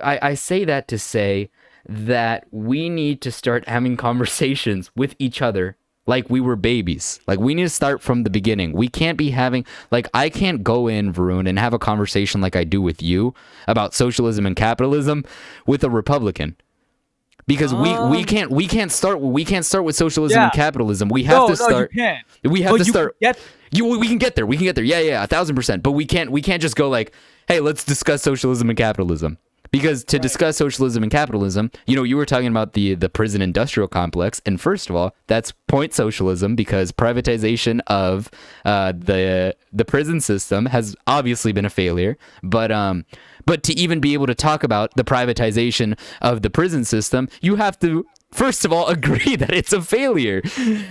I say that to say that we need to start having conversations with each other like we were babies. Like, we need to start from the beginning. We can't be having, like, I can't go in, Varun, and have a conversation like I do with you about socialism and capitalism with a Republican. Because we can't start with socialism and capitalism. We have to start. You can't. We have to start. We can get there. We can get there. Yeah, 1,000%. But we can't just go like, hey, let's discuss socialism and capitalism. Because to discuss socialism and capitalism, you were talking about the prison industrial complex, and first of all, that's point socialism because privatization of the prison system has obviously been a failure. But to even be able to talk about the privatization of the prison system, you have to, first of all, agree that it's a failure.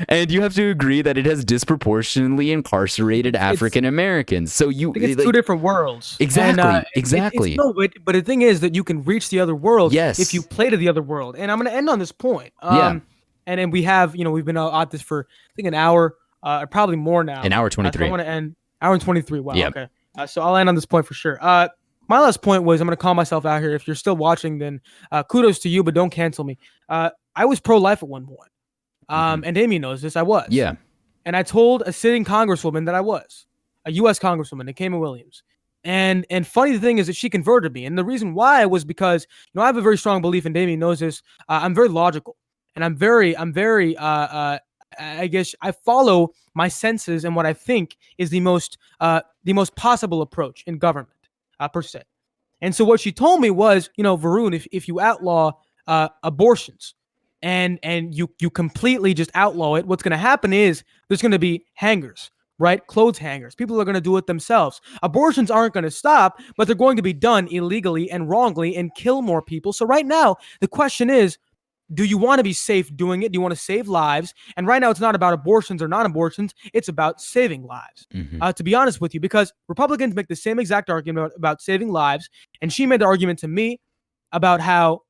And you have to agree that it has disproportionately incarcerated African Americans. So it's two different worlds. Exactly. And, exactly. But the thing is that you can reach the other world if you play to the other world. And I'm going to end on this point. And then we have, we've been at this for, I think, an hour. probably more now. An hour 23. So I want to end hour and 23. Wow. Yep. Okay. So I'll end on this point for sure. My last point was, I'm going to call myself out here. If you're still watching, then kudos to you, but don't cancel me. I was pro-life at one point. And Damien knows this. I was. Yeah. And I told a sitting congresswoman that I was a U.S. congresswoman, Nikema Williams. And funny thing is that she converted me. And the reason why was because, I have a very strong belief, and Damien knows this. I'm very logical, and I'm very, I guess I follow my senses and what I think is the most possible approach in government, per se. And so what she told me was, Varun, if you outlaw abortions and you completely just outlaw it, what's going to happen is there's going to be hangers. Right? Clothes hangers. People are going to do it themselves. Abortions aren't going to stop, but they're going to be done illegally and wrongly and kill more people. So right now, the question is, do you want to be safe doing it? Do you want to save lives? And right now, it's not about abortions or non-abortions. It's about saving lives, to be honest with you, because Republicans make the same exact argument about saving lives. And she made the argument to me about how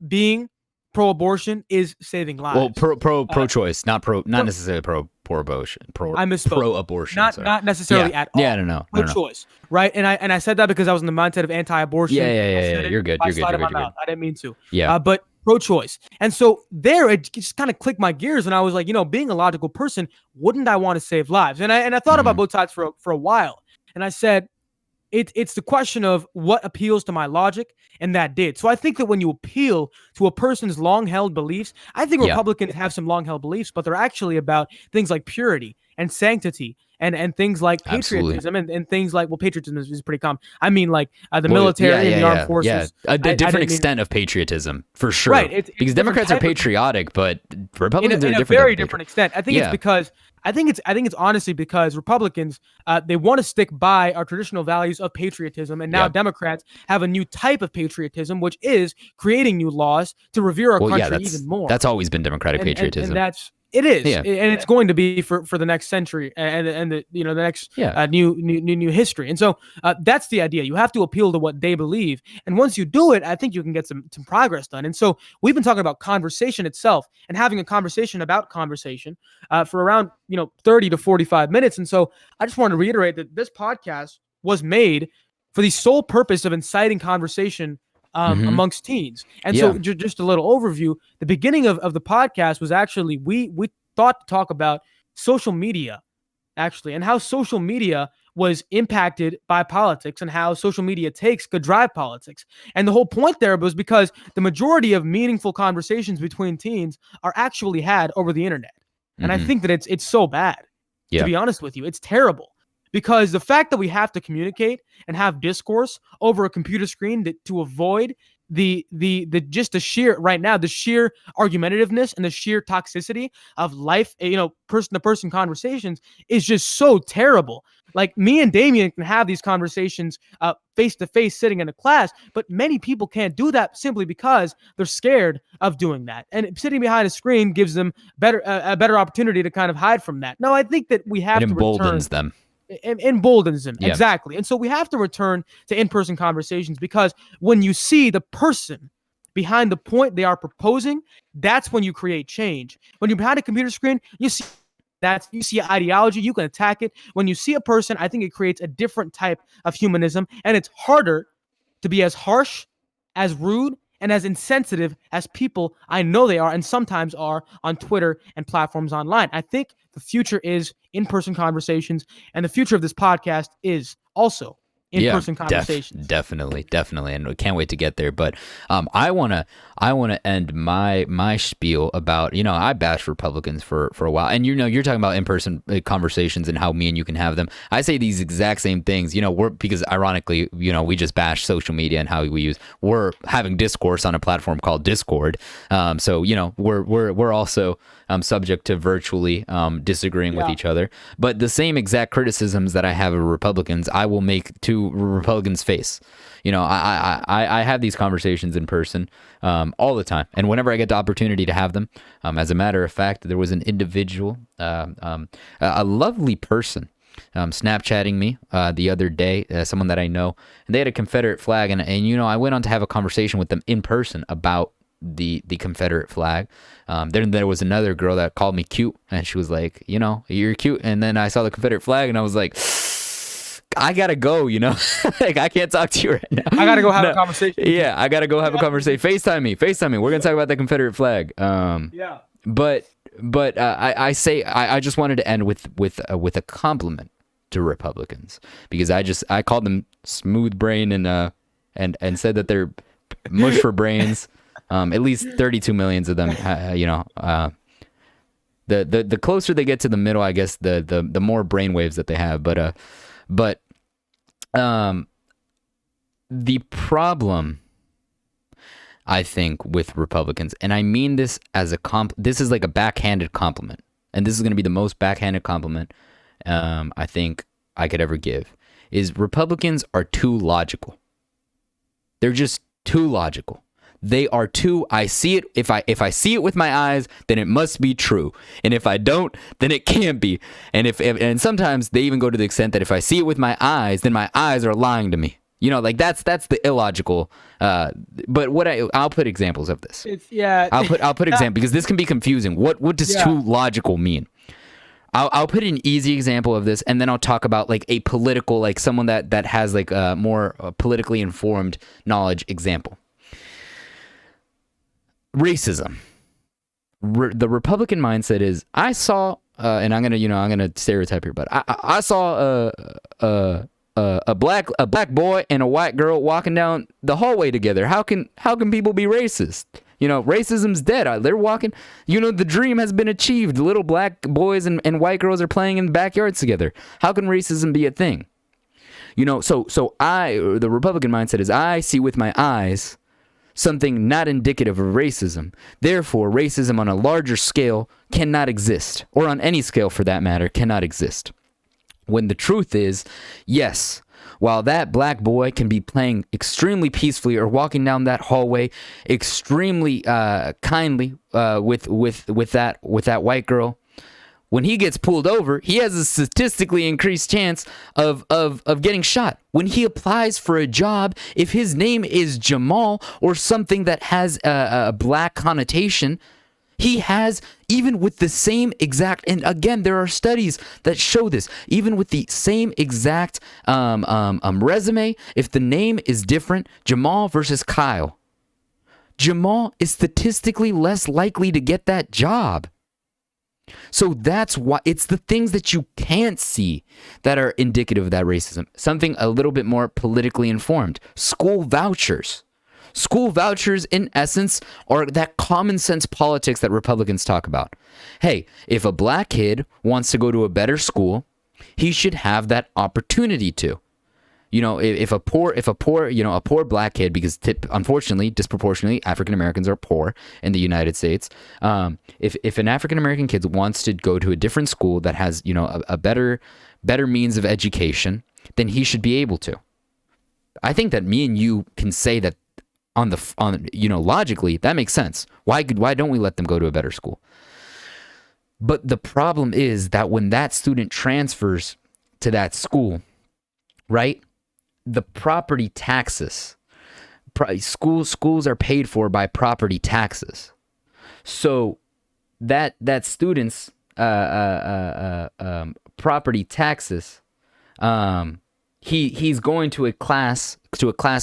being pro-abortion is saving lives. Well, pro-choice, not necessarily pro-abortion. I misspoke. Pro-abortion. Not necessarily at all. Yeah, no. Pro-choice, right? And I said that because I was in the mindset of anti-abortion. Yeah. You're good. You're good. I didn't mean to. Yeah. But pro-choice, and so there it just kind of clicked my gears, and I was like, being a logical person, wouldn't I want to save lives? And I thought about both sides for a while, and I said, it's the question of what appeals to my logic, and that did. So I think that when you appeal to a person's long-held beliefs, I think Republicans have some long-held beliefs, but they're actually about things like purity and sanctity and things like patriotism and things like, patriotism is pretty common. I mean, like the military and the armed forces. Yeah, a different extent of patriotism, for sure. Right. Because Democrats are patriotic, but Republicans are in a very different extent. I think it's because I think it's honestly because Republicans, they want to stick by our traditional values of patriotism, and now Democrats have a new type of patriotism, which is creating new laws to revere our country even more. That's always been Democratic patriotism. And it is, and it's going to be for the next century and the next new history. And so that's the idea. You have to appeal to what they believe, and once you do it, I think you can get some progress done. And so we've been talking about conversation itself and having a conversation about conversation for around 30 to 45 minutes. And so I just want to reiterate that this podcast was made for the sole purpose of inciting conversation amongst teens. And so just a little overview, the beginning of the podcast was actually, we thought to talk about social media, actually, and how social media was impacted by politics and how social media takes could drive politics. And the whole point there was because the majority of meaningful conversations between teens are actually had over the internet. And I think that it's so bad, to be honest with you. It's terrible. Because the fact that we have to communicate and have discourse over a computer screen to avoid the sheer argumentativeness and the sheer toxicity of life, person to person conversations is just so terrible. Like me and Damien can have these conversations face to face sitting in a class, but many people can't do that simply because they're scared of doing that. And sitting behind a screen gives them a better opportunity to kind of hide from that. No, I think that we have to emboldens them. Emboldens them. Exactly. And so we have to return to in-person conversations, because when you see the person behind the point they are proposing, that's when you create change. When you're behind a computer screen, you see ideology, you can attack it. When you see a person, I think it creates a different type of humanism, and it's harder to be as harsh, as rude, and as insensitive as people I know they are and sometimes are on Twitter and platforms online. I think the future is in-person conversations, and the future of this podcast is also in-person conversations. Definitely, and we can't wait to get there. But I wanna end my spiel about, I bashed Republicans for a while, and you're talking about in-person conversations and how me and you can have them. I say these exact same things, because ironically, we just bash social media and how we're having discourse on a platform called Discord. So we're also subject to virtually disagreeing with each other. But the same exact criticisms that I have of Republicans, I will make to Republicans' face. I have these conversations in person all the time, and whenever I get the opportunity to have them, as a matter of fact, there was an individual, a lovely person, Snapchatting me the other day, someone that I know, and they had a Confederate flag, and I went on to have a conversation with them in person about the Confederate flag. Then there was another girl that called me cute, and she was like, you know, you're cute. And then I saw the Confederate flag, and I was like, I gotta go, you know, like I can't talk to you right now. I gotta go have a conversation. Yeah, I gotta go have a conversation. FaceTime me. We're gonna talk about the Confederate flag. But I just wanted to end with a compliment to Republicans, because I called them smooth brain and said that they're mush for brains. At least 32 million of them, you know. The closer they get to the middle, I guess the more brain waves that they have. But the problem, I think, with Republicans, and I mean this as this is like a backhanded compliment, and this is going to be the most backhanded compliment I think I could ever give, is Republicans are too logical. They're just too logical. They are too, I see it, if I see it with my eyes, then it must be true. And if I don't, then it can't be. And sometimes they even go to the extent that if I see it with my eyes, then my eyes are lying to me. You know, like that's the illogical. But I'll put examples of this. I'll put example, because this can be confusing. What does too logical mean? I'll put an easy example of this, and then I'll talk about like a political, like someone that has like a more politically informed knowledge example. Racism. The Republican mindset is, I saw, and I'm gonna stereotype here, but I saw a black boy and a white girl walking down the hallway together. How can people be racist? You know, racism's dead. They're walking. You know, the dream has been achieved. The little black boys and white girls are playing in the backyards together. How can racism be a thing? You know, so the Republican mindset is, I see with my eyes something not indicative of racism. Therefore, racism on a larger scale cannot exist, or on any scale for that matter, cannot exist. When the truth is, yes, while that black boy can be playing extremely peacefully or walking down that hallway extremely kindly with that white girl, when he gets pulled over, he has a statistically increased chance of getting shot. When he applies for a job, if his name is Jamal or something that has a black connotation, he has, even with the same exact, and again, there are studies that show this, even with the same exact resume, if the name is different, Jamal versus Kyle, Jamal is statistically less likely to get that job. So that's why it's the things that you can't see that are indicative of that racism. Something a little bit more politically informed. School vouchers. School vouchers, in essence, are that common sense politics that Republicans talk about. Hey, if a black kid wants to go to a better school, he should have that opportunity to. You know, if a poor black kid, because unfortunately, disproportionately, African Americans are poor in the United States. If an African American kid wants to go to a different school that has, you know, a better means of education, then he should be able to. I think that me and you can say that on logically, that makes sense. Why don't we let them go to a better school? But the problem is that when that student transfers to that school, right? The property taxes, schools are paid for by property taxes. So that student's property taxes, he's going to a class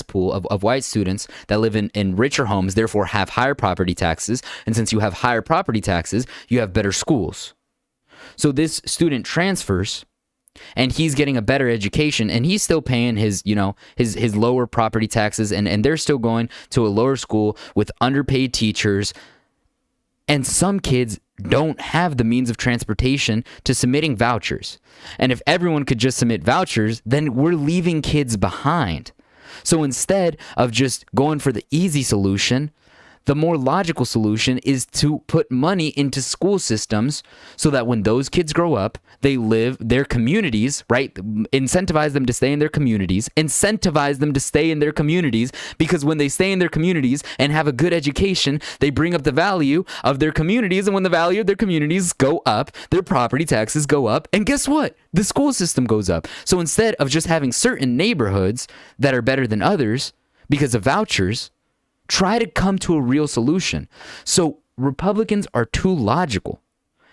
pool of white students that live in richer homes, therefore have higher property taxes. And since you have higher property taxes, you have better schools. So this student transfers, and he's getting a better education, and he's still paying his lower property taxes, and they're still going to a lower school with underpaid teachers. And some kids don't have the means of transportation to submitting vouchers. And if everyone could just submit vouchers, then we're leaving kids behind. So instead of just going for the easy solution, the more logical solution is to put money into school systems so that when those kids grow up, they live their communities, right? Incentivize them to stay in their communities, because when they stay in their communities and have a good education, they bring up the value of their communities. And when the value of their communities go up, their property taxes go up. And guess what? The school system goes up. So instead of just having certain neighborhoods that are better than others because of vouchers, Try to come to a real solution. So Republicans are too logical.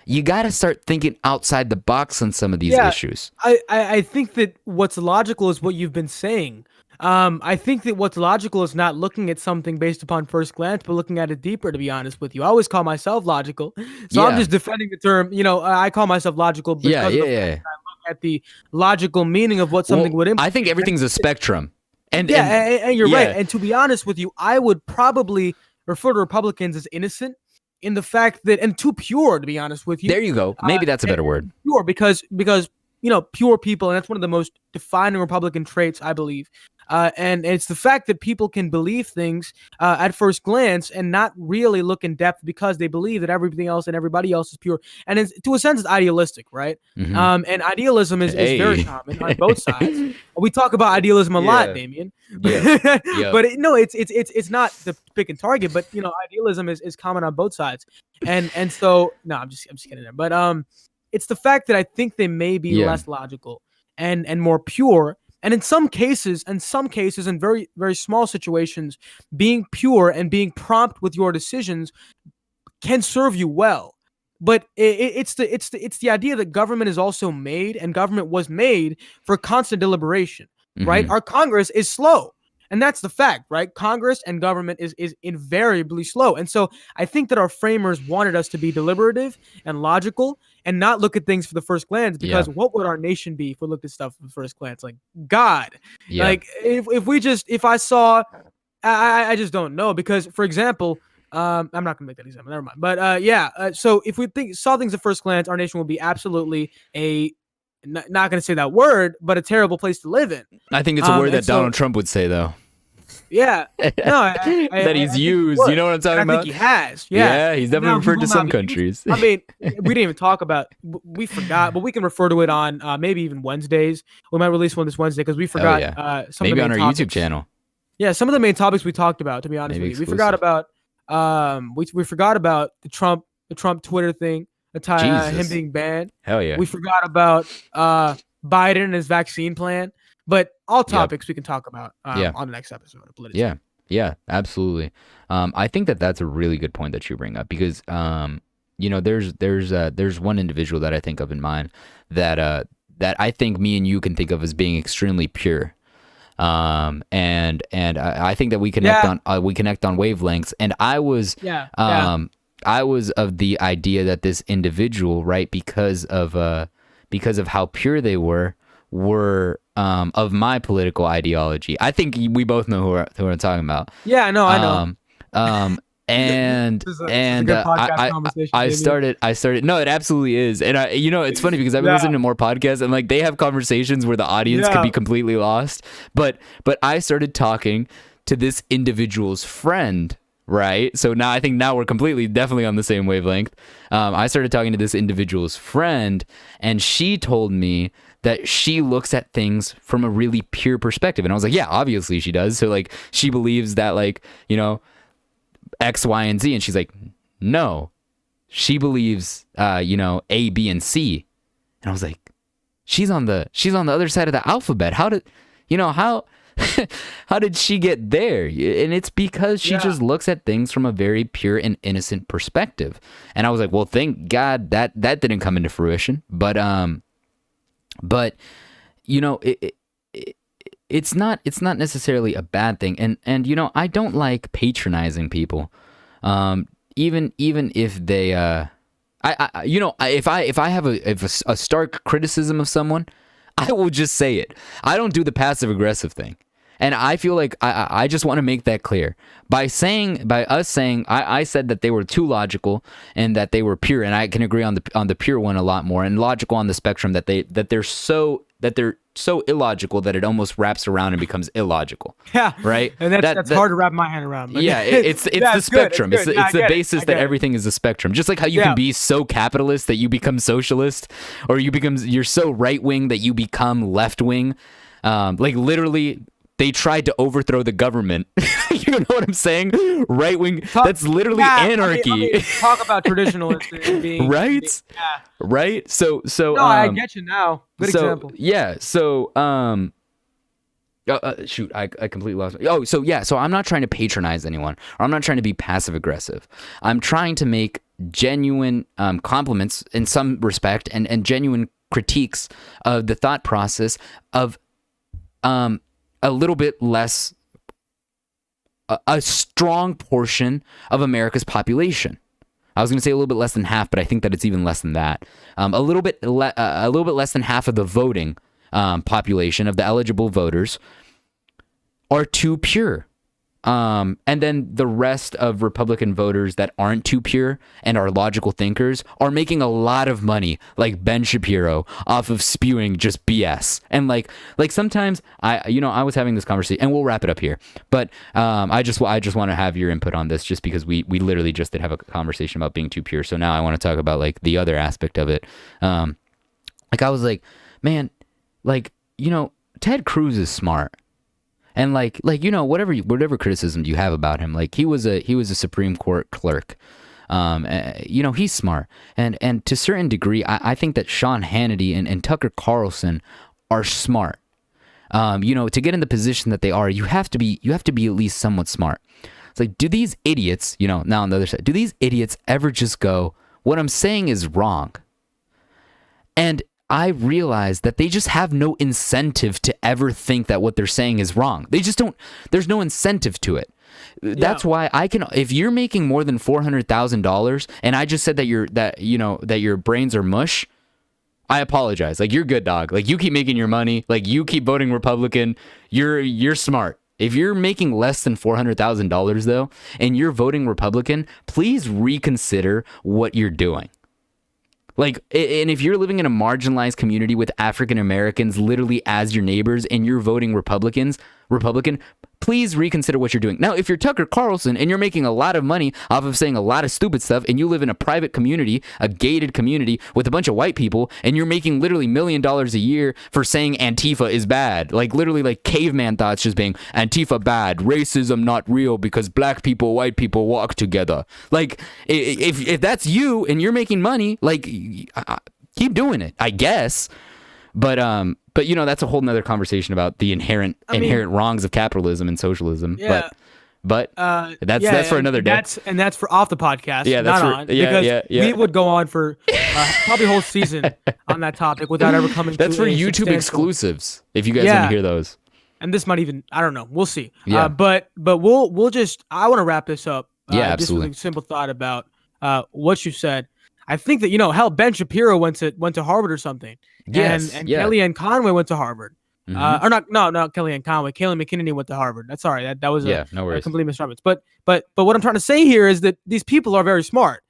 You got to start thinking outside the box on some of these issues. I think that what's logical is what you've been saying. I think that what's logical is not looking at something based upon first glance, but looking at it deeper, to be honest with you. I always call myself logical. So I'm just defending the term, I call myself logical because of the fact that I look at the logical meaning of what something would imply. I think everything's a spectrum. And you're right. And to be honest with you, I would probably refer to Republicans as innocent in the fact that, and too pure, to be honest with you. There you go. Maybe that's a better word. Pure because pure people, and that's one of the most defining Republican traits, I believe. And it's the fact that people can believe things at first glance and not really look in depth because they believe that everything else and everybody else is pure. And to a sense, it's idealistic, right? Mm-hmm. And idealism is very common on both sides. We talk about idealism a lot, Damien. But it's not the pick and target. But idealism is common on both sides. And so no, I'm just kidding there. But it's the fact that I think they may be less logical and more pure. And in some cases, in very, very small situations, being pure and being prompt with your decisions can serve you well. But it's the idea that government is also made, and government was made for constant deliberation, right? Our Congress is slow. And that's the fact, right? Congress and government is invariably slow. And so I think that our framers wanted us to be deliberative and logical and not look at things for the first glance, because what would our nation be if we looked at stuff for the first glance? Like, God, like if I saw, I just don't know. Because, for example, I'm not going to make that example. Never mind. But so if we saw things at first glance, our nation would be absolutely not going to say that word, but a terrible place to live in. I think it's a word that Donald Trump would say, though. Yeah. No, that he's used. You know what I'm talking about? I think he has. Yeah. He's definitely referred to some countries. I mean, we didn't even talk about, we forgot, but we can refer to it on maybe even Wednesdays. We might release one this Wednesday because we forgot some maybe of the on our topics. YouTube channel. Yeah, some of the main topics we talked about, to be honest with you. We forgot about we forgot about the Trump Twitter thing, him being banned. Hell yeah. We forgot about Biden and his vaccine plan. But all topics we can talk about on the next episode of Polititeen. Yeah, absolutely. I think that's a really good point that you bring up, because there's one individual that I think of in mind that I think me and you can think of as being extremely pure. And I think that we connect on wavelengths. And I was of the idea that this individual, right, because of how pure they were of my political ideology. I think we both know who I'm talking about. Yeah, I know. And I started. No, it absolutely is. And it's funny because I've been listening to more podcasts, and like they have conversations where the audience could be completely lost. But I started talking to this individual's friend. Right. So now I think we're definitely on the same wavelength. I started talking to this individual's friend, and she told me that she looks at things from a really pure perspective. And I was like, yeah, obviously she does. So like, she believes that X, Y, and Z. And she's like, no, she believes, A, B, and C. And I was like, she's on the other side of the alphabet. How did she get there? And it's because she just looks at things from a very pure and innocent perspective. And I was like, well, thank God that didn't come into fruition. But it's not necessarily a bad thing. And I don't like patronizing people. Even if they if I have a stark criticism of someone, I will just say it. I don't do the passive aggressive thing. And I feel like I just want to make that clear by us saying I said that they were too logical and that they were pure, and I can agree on the pure one a lot more, and logical on the spectrum that they're so illogical that it almost wraps around and becomes illogical. Yeah. Right. And that's hard to wrap my hand around. Yeah. It's the spectrum. It's the basis that everything is a spectrum. Just like how you can be so capitalist that you become socialist, or you're so right wing that you become left wing. Like literally, they tried to overthrow the government. You know what I'm saying? Right wing. That's literally anarchy. I mean, talk about traditionalists being right. Right. So. No, I get you now. Good example. Yeah. So Shoot, I completely lost. Oh, so yeah, so I'm not trying to patronize anyone, or I'm not trying to be passive aggressive. I'm trying to make genuine compliments in some respect, and genuine critiques of the thought process of a little bit less, a strong portion of America's population. I was going to say a little bit less than half, but I think that it's even less than that. A little bit less than half of the voting population of the eligible voters are too pure. And then the rest of Republican voters that aren't too pure and are logical thinkers are making a lot of money, like Ben Shapiro, off of spewing just BS. And like sometimes I was having this conversation, and we'll wrap it up here. But I just want to have your input on this, just because we literally just did have a conversation about being too pure. So now I want to talk about like the other aspect of it. Like I was like, man, like, Ted Cruz is smart. And like whatever criticism you have about him, like he was a Supreme Court clerk. He's smart, and to a certain degree, I think that Sean Hannity and Tucker Carlson are smart. To get in the position that they are, you have to be at least somewhat smart. It's like, do these idiots, now on the other side, do these idiots ever just go, what I'm saying is wrong? And I realize that they just have no incentive to ever think that what they're saying is wrong. They just don't. There's no incentive to it. Yeah. That's why if you're making more than $400,000 and I just said that your brains are mush, I apologize. Like, you're good, dog. Like, you keep making your money. Like, you keep voting Republican. You're smart. If you're making less than $400,000 though, and you're voting Republican, please reconsider what you're doing. Like, and if you're living in a marginalized community with African Americans literally as your neighbors and you're voting Republican, please reconsider what you're doing. Now, if you're Tucker Carlson and you're making a lot of money off of saying a lot of stupid stuff, and you live in a private community, a gated community with a bunch of white people, and you're making literally $1 million a year for saying Antifa is bad, like literally like caveman thoughts, just being Antifa bad, racism not real because black people, white people walk together. Like, if that's you and you're making money, like, keep doing it, I guess. But that's a whole nother conversation about the inherent wrongs of capitalism and socialism. Yeah. But that's for another day. That's for off the podcast. Yeah, because we would go on for probably a whole season on that topic without ever coming. That's for YouTube exclusives. If you guys want to hear those. And this might even, I don't know. We'll see. Yeah. But we'll just, I want to wrap this up. Absolutely. Just with a simple thought about what you said. I think that, hell, Ben Shapiro went to Harvard or something. Yes. And Kellyanne Conway went to Harvard. Mm-hmm. Or not Kellyanne Conway. Kayleigh McEnany went to Harvard. That's sorry. That was a complete misreference. But what I'm trying to say here is that these people are very smart.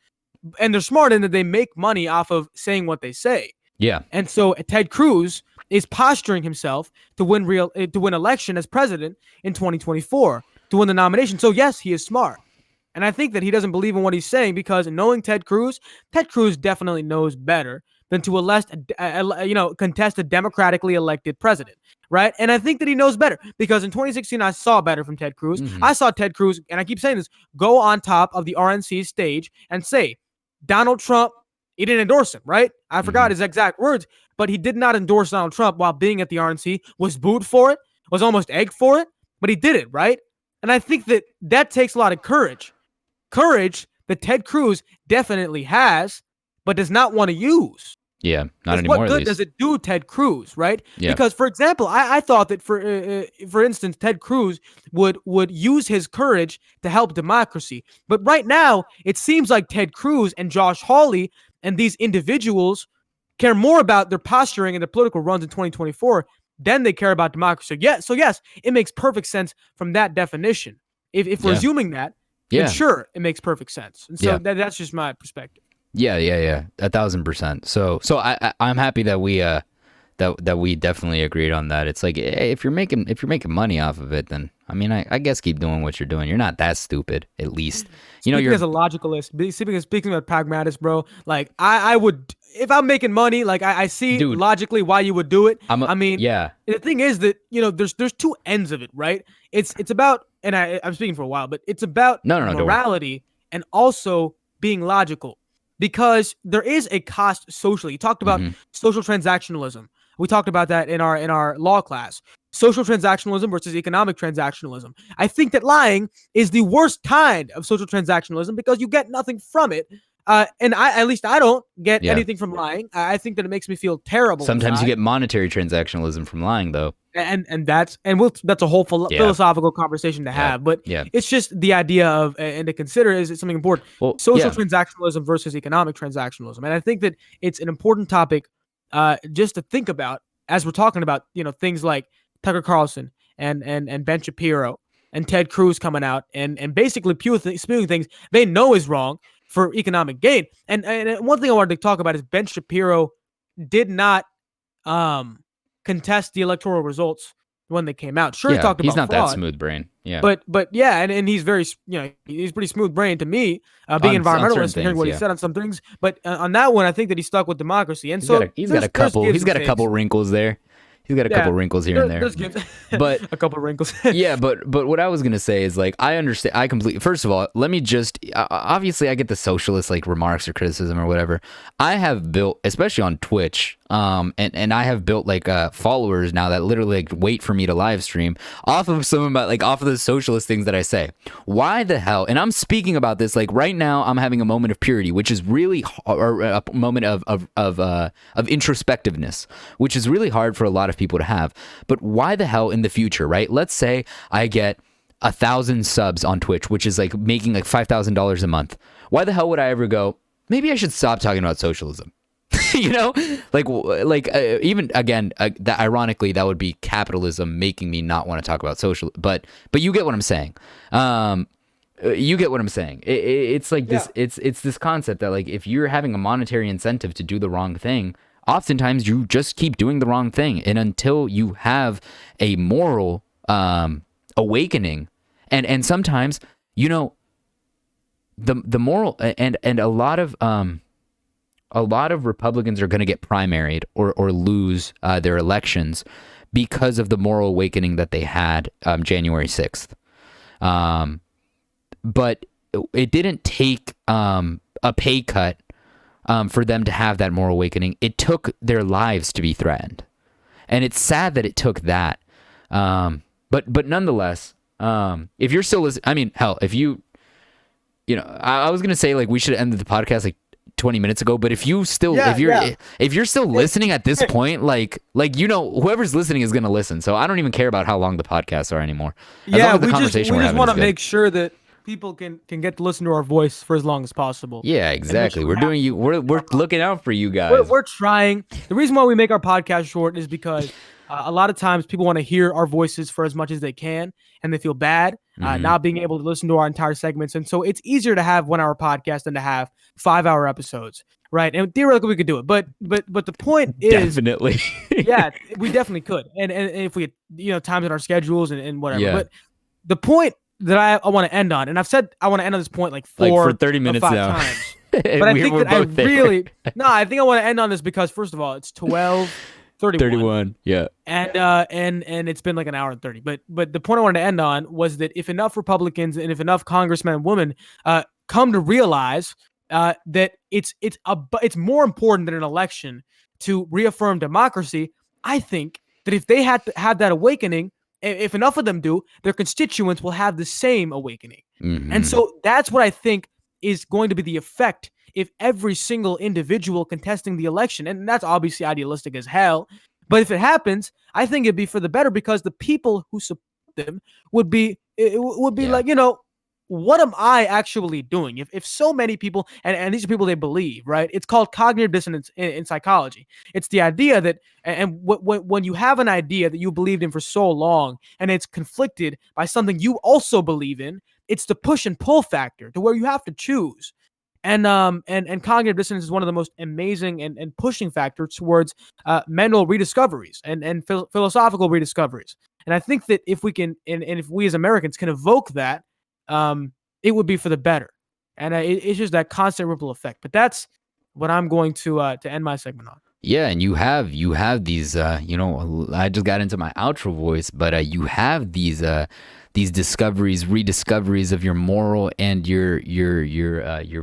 And they're smart in that they make money off of saying what they say. Yeah. And so Ted Cruz is posturing himself to win election as president in 2024, to win the nomination. So yes, he is smart. And I think that he doesn't believe in what he's saying, because knowing Ted Cruz definitely knows better than to contest a democratically elected president, right? And I think that he knows better, because in 2016, I saw better from Ted Cruz. Mm-hmm. I saw Ted Cruz, and I keep saying this, go on top of the RNC stage and say, Donald Trump, he didn't endorse him, right? I forgot his exact words, but he did not endorse Donald Trump while being at the RNC, was booed for it, was almost egged for it, but he did it, right? And I think that takes a lot of courage. Courage that Ted Cruz definitely has, but does not want to use. Yeah, not anymore. What good does it do Ted Cruz, right? Yeah. Because, for example, I thought that for instance, Ted Cruz would use his courage to help democracy. But right now, it seems like Ted Cruz and Josh Hawley and these individuals care more about their posturing and their political runs in 2024 than they care about democracy. So yes, it makes perfect sense from that definition. If we're assuming that, then sure, it makes perfect sense. And so that's just my perspective. Yeah, 1,000%. So I'm happy that we that we definitely agreed on that. It's like, hey, if you're making money off of it, then I guess keep doing what you're doing. You're not that stupid, at least. You're as a logicalist. Speaking of pragmatist, bro. Like I would, if I'm making money, like I see logically why you would do it. The thing is that there's two ends of it, right? It's about, and I'm speaking for a while, but it's about morality and also being logical, because there is a cost socially. You talked about social transactionalism. We talked about that in our law class. social transactionalism versus economic transactionalism. I think that lying is the worst kind of social transactionalism because you get nothing from it. And at least I don't get anything from lying. I think that it makes me feel terrible. Sometimes you get monetary transactionalism from lying, though. And that's a whole philosophical conversation to have. But it's just the idea of, and to consider, is it something important? Well, social transactionalism versus economic transactionalism. And I think that it's an important topic just to think about as we're talking about, things like Tucker Carlson and Ben Shapiro and Ted Cruz coming out and basically spewing things they know is wrong for economic gain. And one thing I wanted to talk about is Ben Shapiro did not contest the electoral results when they came out. Sure, he talked about he's not fraud, that smooth brain. Yeah, but yeah, and he's very, he's pretty smooth brain to me, being environmentalist and hearing what he said on some things. But on that one, I think that he stuck with democracy, and he's got a couple wrinkles there. He's got a couple wrinkles here and there, but a couple wrinkles. but what I was gonna say is, like, I understand. I completely. First of all, let me just. Obviously, I get the socialist like remarks or criticism or whatever. I have built, especially on Twitch, and I have built like followers now that literally like wait for me to live stream off of off of the socialist things that I say. Why the hell? And I'm speaking about this like right now. I'm having a moment of purity, which is really a moment of introspectiveness, which is really hard for a lot of people to have. But why the hell in the future, right? Let's say I get 1,000 subs on Twitch, which is like making like $5,000 a month. Why the hell would I ever go, maybe I should stop talking about socialism? Even again, that ironically, that would be capitalism making me not want to talk about social. But you get what I'm saying. You get what I'm saying. It's like this. It's this concept that, like, if you're having a monetary incentive to do the wrong thing, oftentimes you just keep doing the wrong thing, and until you have a moral awakening, and sometimes the moral and a lot of Republicans are going to get primaried or lose their elections because of the moral awakening that they had January 6th. But it didn't take a pay cut for them to have that moral awakening. It took their lives to be threatened. And it's sad that it took that. But nonetheless, if you're still listening, I mean, hell, if I was going to say, like, we should have ended the podcast like 20 minutes ago, but if you're still listening at this point, like whoever's listening is going to listen. So I don't even care about how long the podcasts are anymore. We just want to make sure that people can get to listen to our voice for as long as possible. Yeah, exactly. We're looking out for you guys. We're trying. The reason why we make our podcast short is because a lot of times people want to hear our voices for as much as they can, and they feel bad not being able to listen to our entire segments. And so it's easier to have 1 hour podcast than to have 5 hour episodes, right? And theoretically we could do it, but the point is definitely, yeah, we definitely could, and if we had times in our schedules and whatever. Yeah. But the point that I want to end on, and I've said I want to end on this point like for 30 minutes now. Times. But I think that I think I want to end on this because, first of all, it's 12:31. Yeah. And it's been like an hour and 30. But the point I wanted to end on was that if enough Republicans and if enough congressmen and women come to realize that it's more important than an election to reaffirm democracy, I think that if they had to have that awakening, if enough of them do, their constituents will have the same awakening. Mm-hmm. And so that's what I think is going to be the effect if every single individual contesting the election, and that's obviously idealistic as hell, but if it happens, I think it'd be for the better because the people who support them would be like, what am I actually doing? If so many people, and these are people they believe, right? It's called cognitive dissonance in psychology. It's the idea that, and when you have an idea that you believed in for so long and it's conflicted by something you also believe in, it's the push and pull factor to where you have to choose. And cognitive dissonance is one of the most amazing and pushing factors towards mental rediscoveries and philosophical rediscoveries. And I think that if we can, and if we as Americans can evoke that, it would be for the better. And it's just that constant ripple effect. But that's what I'm going to end my segment on. Yeah, and you have these, I just got into my outro voice, but you have these discoveries, rediscoveries of your moral and your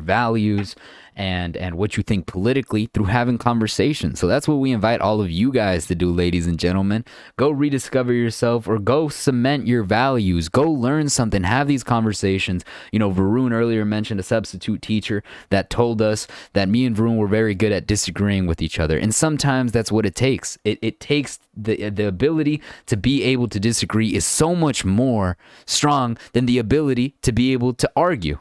values, and what you think politically through having conversations. So that's what we invite all of you guys to do, ladies and gentlemen. Go rediscover yourself, or go cement your values. Go learn something. Have these conversations. Varun earlier mentioned a substitute teacher that told us that me and Varun were very good at disagreeing with each other. And sometimes that's what it takes. It takes the ability to be able to disagree is so much more strong than the ability to be able to argue.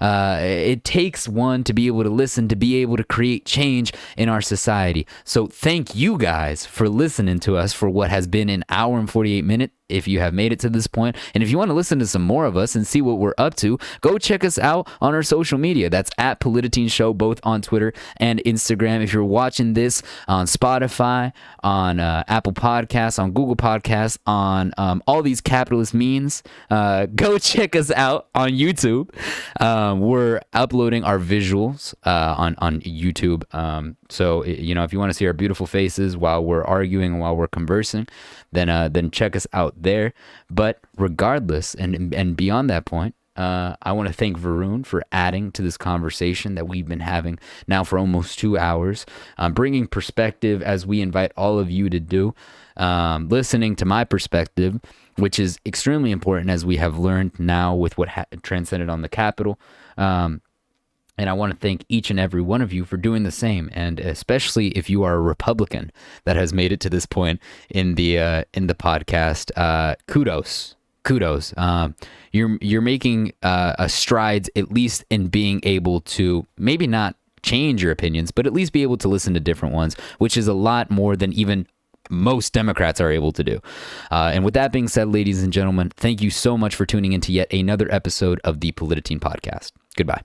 It takes one to be able to listen, to be able to create change in our society. So thank you guys for listening to us for what has been an hour and 48 minutes. If you have made it to this point, and if you want to listen to some more of us and see what we're up to, go check us out on our social media. That's at Polititeen Show, both on Twitter and Instagram. If you're watching this on Spotify, on Apple Podcasts, on Google Podcasts, on all these capitalist means, go check us out on YouTube. We're uploading our visuals on YouTube. So if you want to see our beautiful faces while we're arguing and while we're conversing, then check us out there. But regardless, and beyond that point, I want to thank Varun for adding to this conversation that we've been having now for almost 2 hours, bringing perspective as we invite all of you to do, listening to my perspective, which is extremely important as we have learned now with what transcended on the Capitol. And I want to thank each and every one of you for doing the same, and especially if you are a Republican that has made it to this point in the podcast. Kudos. You're making strides, at least in being able to maybe not change your opinions, but at least be able to listen to different ones, which is a lot more than even most Democrats are able to do. And with that being said, ladies and gentlemen, thank you so much for tuning into yet another episode of the Polititeen podcast. Goodbye.